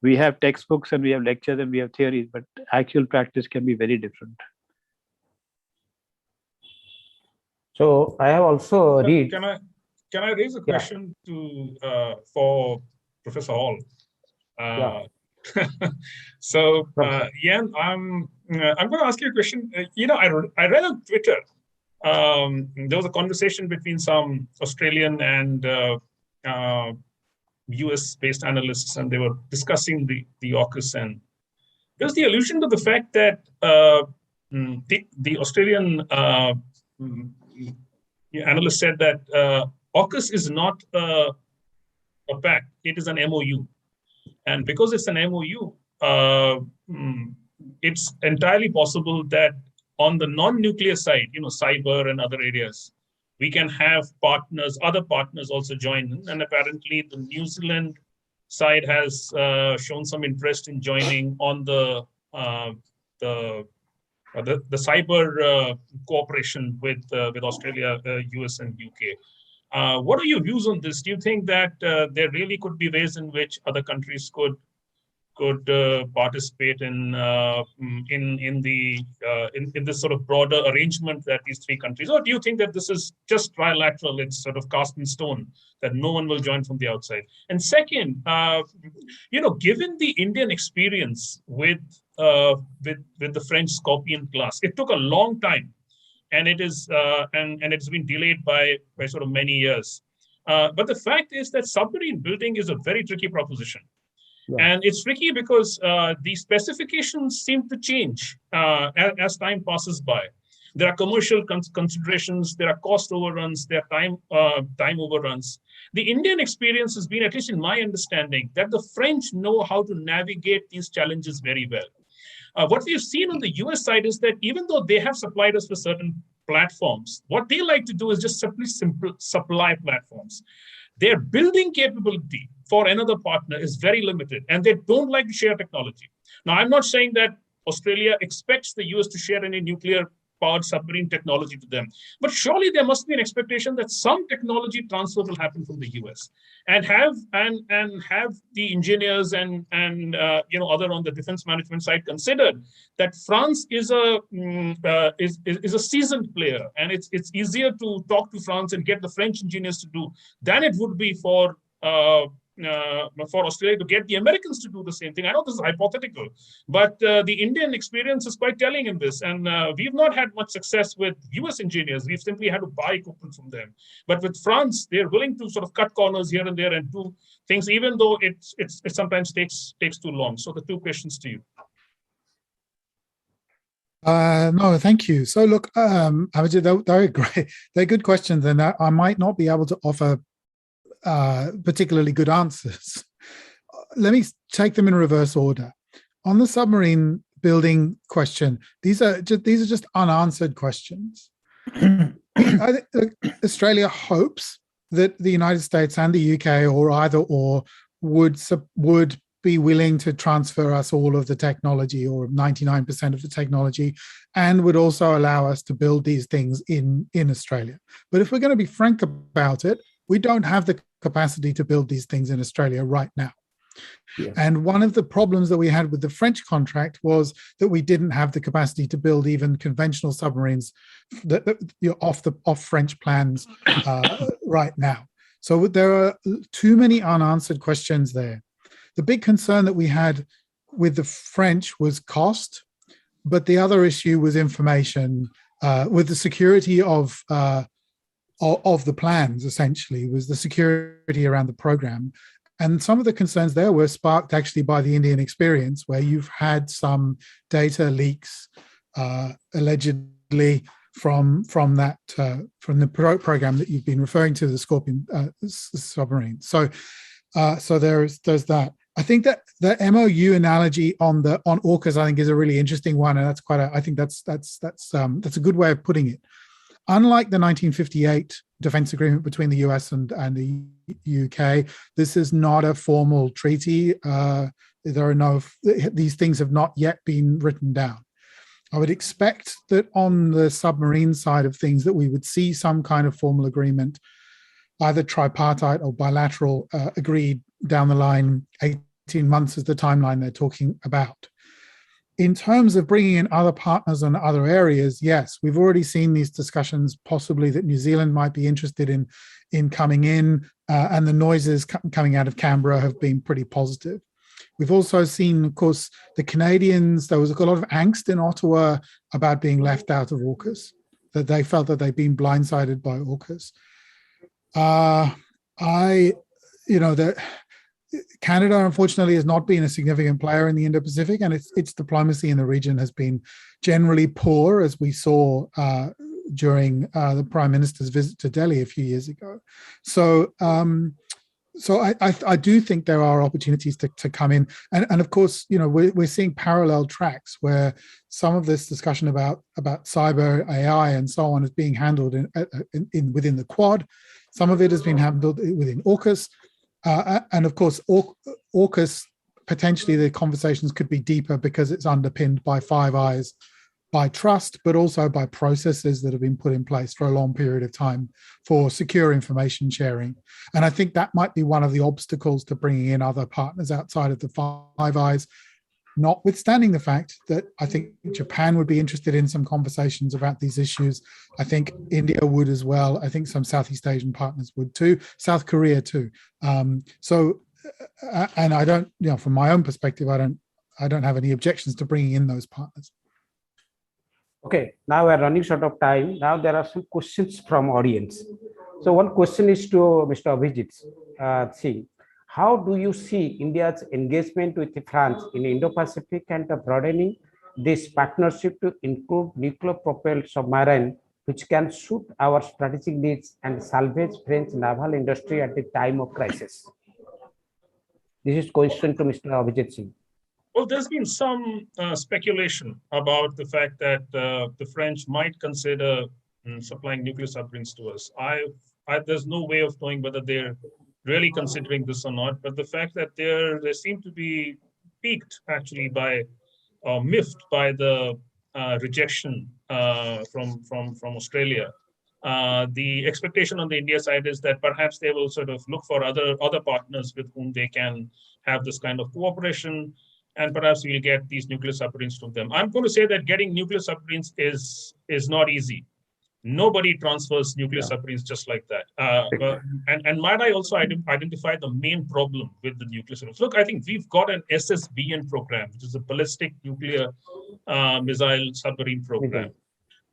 We have textbooks and we have lectures and we have theories, but actual practice can be very different. So I have also read. Can I raise a question for Professor Hall? So, Yen, I'm going to ask you a question. I read on Twitter, there was a conversation between some Australian and US-based analysts, and they were discussing the AUKUS, and there's the allusion to the fact that the Australian analyst said that AUKUS is not a pact, it is an MOU. And because it's an MOU, it's entirely possible that on the non-nuclear side, cyber and other areas, we can have other partners also join in. And apparently the New Zealand side has shown some interest in joining on the cyber cooperation with Australia, US, and UK. What are your views on this? Do you think that there really could be ways in which other countries could participate in this sort of broader arrangement that these three countries, or do you think that this is just trilateral? It's sort of cast in stone that no one will join from the outside. And second, given the Indian experience with the French Scorpion class, it took a long time, and it is and it's been delayed by sort of many years. But the fact is that submarine building is a very tricky proposition. Yeah. And it's tricky because the specifications seem to change as time passes by. There are commercial considerations, there are cost overruns, there are time overruns. The Indian experience has been, at least in my understanding, that the French know how to navigate these challenges very well. What we've seen on the US side is that even though they have supplied us with certain platforms, what they like to do is just simply supply platforms. Their building capability for another partner is very limited, and they don't like to share technology. Now, I'm not saying that Australia expects the US to share any nuclear-powered submarine technology to them, but surely there must be an expectation that some technology transfer will happen from the US, and have the engineers and other on the defense management side considered that France is a seasoned player, and it's easier to talk to France and get the French engineers to do than it would be for Australia to get the Americans to do the same thing. I know this is hypothetical, but the Indian experience is quite telling in this. And we've not had much success with US engineers. We've simply had to buy equipment from them. But with France, they're willing to sort of cut corners here and there and do things, even though it sometimes takes too long. So the two questions to you. No, thank you. So look, Abhijit, they're great. They're good questions, and I might not be able to offer particularly good answers. Let me take them in reverse order. On the submarine building question, these are just unanswered questions. I think Australia hopes that the United States and the UK, or either or, would be willing to transfer us all of the technology, or 99% of the technology, and would also allow us to build these things in Australia. But if we're going to be frank about it, we don't have the capacity to build these things in Australia right now. Yes. And one of the problems that we had with the French contract was that we didn't have the capacity to build even conventional submarines off French plans right now. So there are too many unanswered questions there. The big concern that we had with the French was cost, but the other issue was information, with the security of the plans, essentially, was the security around the program. And some of the concerns there were sparked actually by the Indian experience, where you've had some data leaks allegedly from the program that you've been referring to, the Scorpion submarine. So there's that. I think that the MOU analogy on AUKUS, I think, is a really interesting one, and I think that's a good way of putting it. Unlike the 1958 defense agreement between the US and the UK, this is not a formal treaty. These things have not yet been written down. I would expect that on the submarine side of things that we would see some kind of formal agreement, either tripartite or bilateral, agreed down the line. 18 months is the timeline they're talking about. In terms of bringing in other partners in other areas, yes, we've already seen these discussions, possibly that New Zealand might be interested in coming in, and the noises coming out of Canberra have been pretty positive. We've also seen, of course, the Canadians, there was a lot of angst in Ottawa about being left out of AUKUS, that they felt that they'd been blindsided by AUKUS. Canada, unfortunately, has not been a significant player in the Indo-Pacific, and its diplomacy in the region has been generally poor, as we saw during the Prime Minister's visit to Delhi a few years ago. So I do think there are opportunities to come in, and of course, we're seeing parallel tracks where some of this discussion about cyber AI and so on is being handled within the Quad. Some of it has been handled within AUKUS. And of course, AUKUS, potentially the conversations could be deeper because it's underpinned by Five Eyes, by trust, but also by processes that have been put in place for a long period of time for secure information sharing. And I think that might be one of the obstacles to bringing in other partners outside of the Five Eyes, notwithstanding the fact that I think Japan would be interested in some conversations about these issues. I think India would as well. I think some Southeast Asian partners would too, South Korea too. And I don't, from my own perspective, I don't have any objections to bringing in those partners. Okay, now we're running short of time. Now there are some questions from audience. So one question is to Mr. Abhijit Singh. How do you see India's engagement with France in Indo-Pacific and broadening this partnership to include nuclear-propelled submarine, which can suit our strategic needs and salvage French naval industry at the time of crisis? This is question to Mr. Abhijit Singh. Well, there's been some speculation about the fact that the French might consider supplying nuclear submarines to us. There's no way of knowing whether they're really considering this or not, but the fact that they seem to be piqued actually miffed by the rejection from Australia. The expectation on the India side is that perhaps they will sort of look for other partners with whom they can have this kind of cooperation, and perhaps we'll get these nuclear submarines from them. I'm going to say that getting nuclear submarines is not easy. Nobody transfers nuclear submarines just like that. And might I also identify the main problem with the nuclear submarines? Look, I think we've got an SSBN program, which is a ballistic nuclear missile submarine program.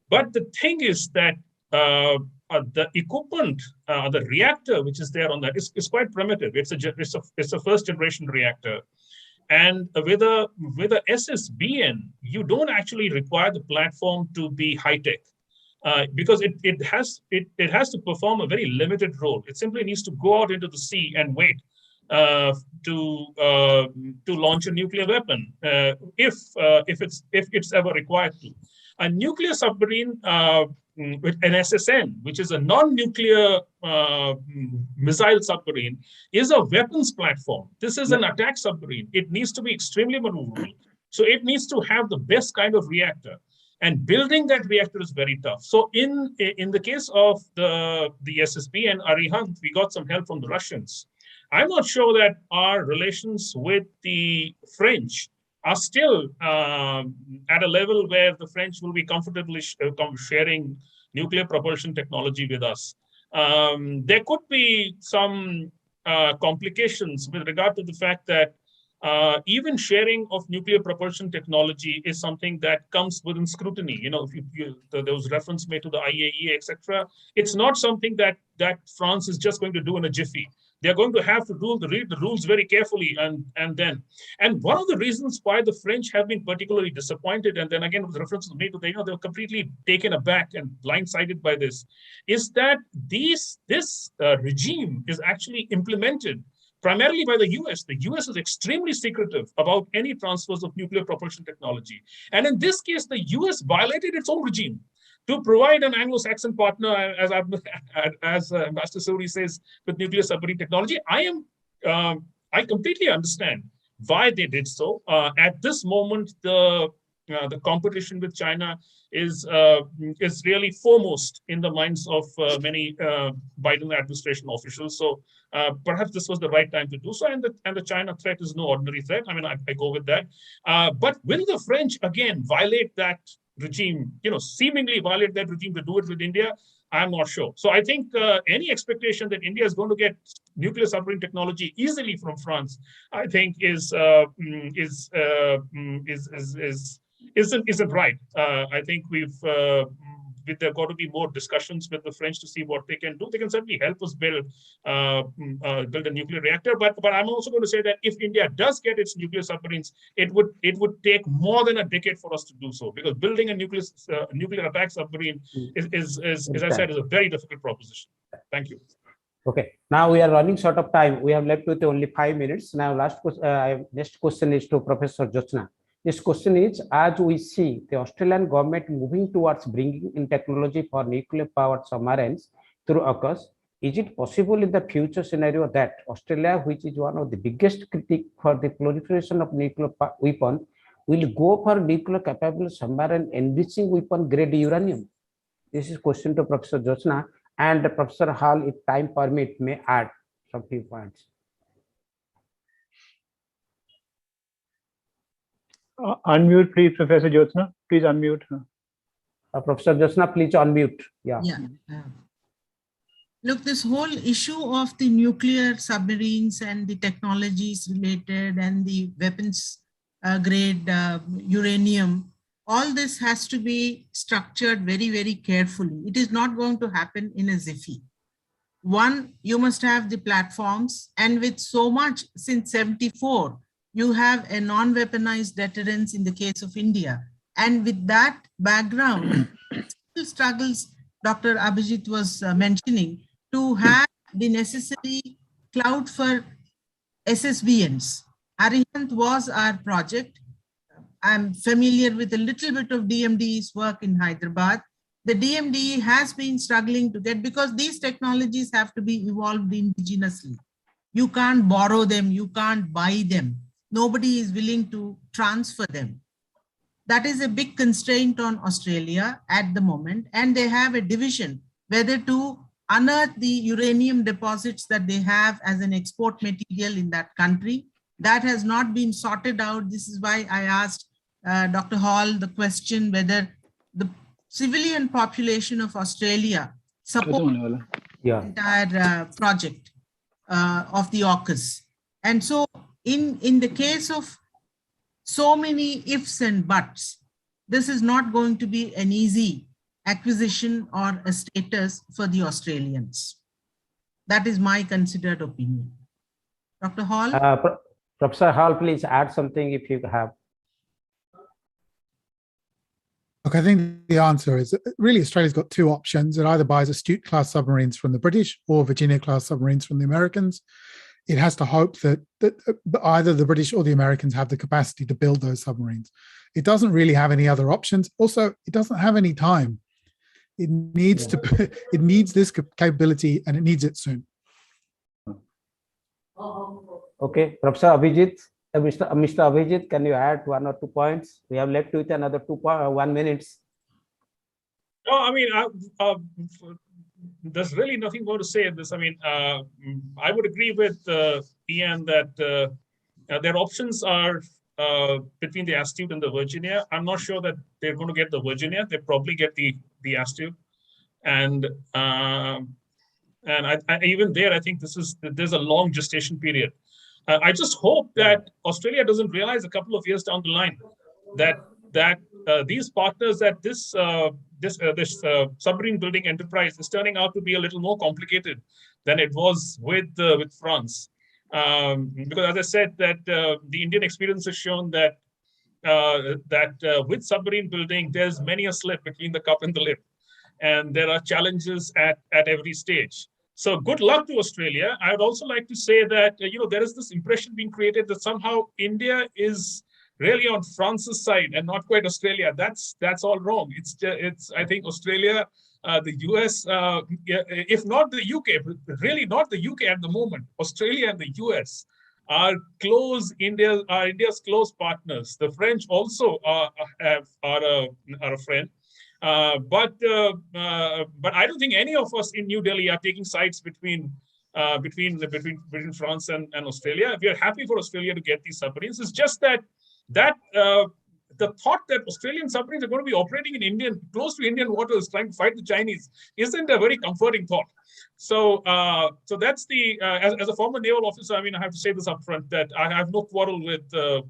But the thing is that the equipment, the reactor which is there on that is quite primitive. It's a first generation reactor. And with a SSBN, you don't actually require the platform to be high tech. Because it has to perform a very limited role. It simply needs to go out into the sea and wait to launch a nuclear weapon if it's ever required to. A nuclear submarine with an SSN, which is a non-nuclear missile submarine, is a weapons platform. This is an attack submarine. It needs to be extremely maneuverable. So it needs to have the best kind of reactor. And building that reactor is very tough. So in the case of the SSB and Arihant, we got some help from the Russians. I'm not sure that our relations with the French are still at a level where the French will be comfortably sharing nuclear propulsion technology with us. There could be some complications with regard to the fact that even sharing of nuclear propulsion technology is something that comes within scrutiny. You know, there was reference made to the IAEA, etc. It's not something that France is just going to do in a jiffy. They're going to have to read the rules very carefully, and one of the reasons why the French have been particularly disappointed, and then again with reference made to they were completely taken aback and blindsided by this, is that this regime is actually implemented primarily by the US. The US is extremely secretive about any transfers of nuclear propulsion technology. And in this case, the US violated its own regime to provide an Anglo-Saxon partner, as Ambassador Suri says, with nuclear submarine technology. I completely understand why they did so. At this moment, the competition with China is really foremost in the minds of many Biden administration officials. So perhaps this was the right time to do so. And the China threat is no ordinary threat. I mean, I go with that. But will the French again violate that regime, seemingly violate that regime to do it with India? I'm not sure. So I think any expectation that India is going to get nuclear submarine technology easily from France, I think isn't right. I think there got to be more discussions with the French to see what they can do. They can certainly help us build a nuclear reactor. But I'm also going to say that if India does get its nuclear submarines, it would take more than a decade for us to do so, because building a nuclear attack submarine is as I said, is a very difficult proposition. Thank you. Okay, now we are running short of time. We have left with only 5 minutes. Now, next question is to Professor Jyotsna. This question is, as we see the Australian government moving towards bringing in technology for nuclear-powered submarines through AUKUS, is it possible in the future scenario that Australia, which is one of the biggest critic for the proliferation of nuclear weapon, will go for nuclear-capable submarine enriching weapon-grade uranium? This is a question to Professor Jyotsna, and Professor Hall, if time permit, may add some few points. Unmute, please, Professor Jyotsna. Please unmute. Professor Jyotsna, please unmute. Yeah. Look, this whole issue of the nuclear submarines and the technologies related and the weapons grade uranium, all this has to be structured very, very carefully. It is not going to happen in a jiffy. One, you must have the platforms, and with so much since 74, you have a non-weaponized deterrence in the case of India. And with that background, struggles Dr. Abhijit was mentioning, to have the necessary cloud for SSBNs. Arihant was our project. I'm familiar with a little bit of DMDE's work in Hyderabad. The DMDE has been struggling to get, because these technologies have to be evolved indigenously. You can't borrow them, you can't buy them. Nobody is willing to transfer them. That is a big constraint on Australia at the moment. And they have a division whether to unearth the uranium deposits that they have as an export material in that country. That has not been sorted out. This is why I asked Dr. Hall the question whether the civilian population of Australia supports the entire project of the AUKUS. And so in the case of so many ifs and buts, this is not going to be an easy acquisition or a status for the Australians. That is my considered opinion. Dr. Hall? Professor Hall, please add something if you have. Look, I think the answer is really Australia's got two options. It either buys Astute-class submarines from the British or Virginia-class submarines from the Americans. It has to hope that either the British or the Americans have the capacity to build those submarines. It doesn't really have any other options. Also, it doesn't have any time. It needs it needs this capability, and it needs it soon. Okay, Professor Abhijit, Mr. Abhijit, can you add 1 or 2 points? We have left with another 1 minute. No, I mean, there's really nothing more to say in this. I mean, I would agree with Ian that their options are between the Astute and the Virginia. I'm not sure that they're going to get the Virginia. They probably get the Astute, and even there, I think there's a long gestation period. I just hope that Australia doesn't realize a couple of years down the line that these partners, that this submarine building enterprise is turning out to be a little more complicated than it was with France. Because as I said, that the Indian experience has shown that with submarine building, there's many a slip between the cup and the lip, and there are challenges at every stage. So good luck to Australia. I would also like to say that there is this impression being created that somehow India is really on France's side and not quite Australia. That's all wrong. It's I think Australia, the US, if not the UK, but really not the UK at the moment. Australia and the US are close. India's close partners. The French also are a friend. But I don't think any of us in New Delhi are taking sides between France and Australia. We are happy for Australia to get these submarines. It's just that the thought that Australian submarines are going to be operating in close to Indian waters, trying to fight the Chinese, isn't a very comforting thought. So that's as a former naval officer, I mean, I have to say this up front, that I have no quarrel with the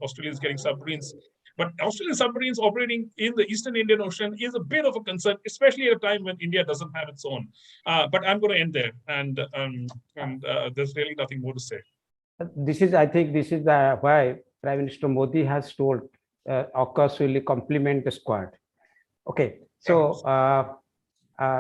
Australians getting submarines. But Australian submarines operating in the Eastern Indian Ocean is a bit of a concern, especially at a time when India doesn't have its own. But I'm going to end there, and there's really nothing more to say. I think this is why Prime Minister Modi has told AUKUS will complement the squad. Okay, so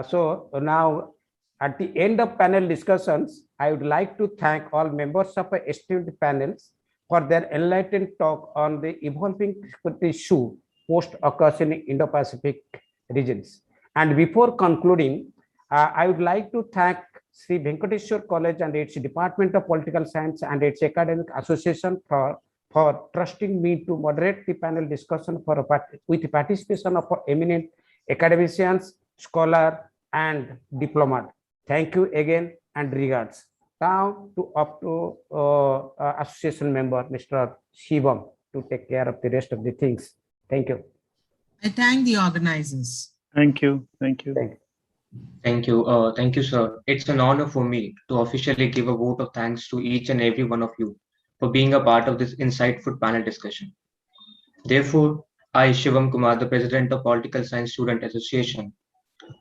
so now at the end of panel discussions, I would like to thank all members of our esteemed panels for their enlightened talk on the evolving security issue post-AUKUS in Indo-Pacific regions. And before concluding, I would like to thank Sri Venkateshwar College and its Department of Political Science and its academic association for trusting me to moderate the panel discussion with the participation of eminent academicians, scholars, and diplomats. Thank you again and regards. Now to association member, Mr. Shivam, to take care of the rest of the things. Thank you. I thank the organizers. Thank you. Thank you. Thank you. Thank you, sir. It's an honor for me to officially give a vote of thanks to each and every one of you for being a part of this insightful panel discussion. Therefore, I, Shivam Kumar, the President of Political Science Student Association,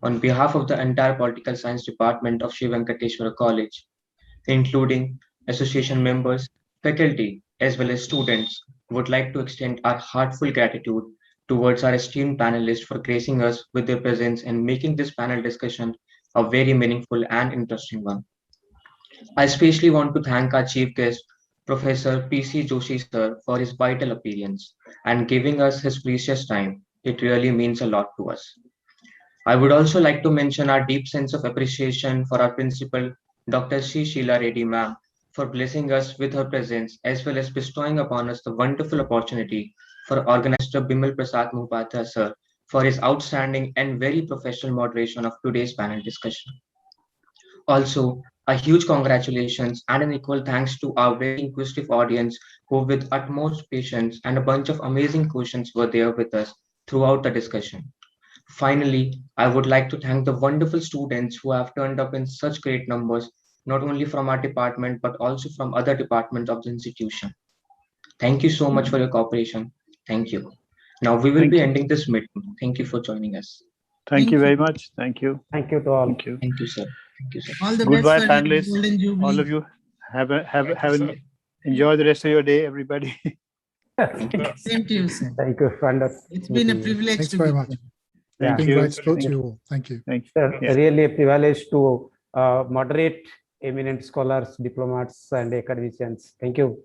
on behalf of the entire Political Science Department of Sri Venkateshwara College, including association members, faculty, as well as students, would like to extend our heartfelt gratitude towards our esteemed panelists for gracing us with their presence and making this panel discussion a very meaningful and interesting one. I especially want to thank our chief guest, Professor P.C. Joshi sir, for his vital appearance and giving us his precious time. It really means a lot to us. I would also like to mention our deep sense of appreciation for our principal, Dr. C. Sheila Reddy ma'am, for blessing us with her presence, as well as bestowing upon us the wonderful opportunity for organizer Vimal Prasad Mupadhyay sir for his outstanding and very professional moderation of today's panel discussion. Also, a huge congratulations and an equal thanks to our very inquisitive audience who with utmost patience and a bunch of amazing questions were there with us throughout the discussion. Finally, I would like to thank the wonderful students who have turned up in such great numbers, not only from our department, but also from other departments of the institution. Thank you so much for your cooperation. Thank you. Now we will be ending this meeting. Thank you for joining us. Thank you very much. Thank you. Thank you to all. Thank you. Thank you, sir. Thank you, sir. All the Goodbye, best for panelists. Golden Jubilee. All of you enjoy the rest of your day, everybody. Same to you, sir. Thank you, Fanda. It's been a privilege Thanks to very be much. here. Yeah. It's been great to talk to you all. Thank you. Thank you. Sir, Yeah. really a privilege to moderate eminent scholars, diplomats, and academicians. Thank you.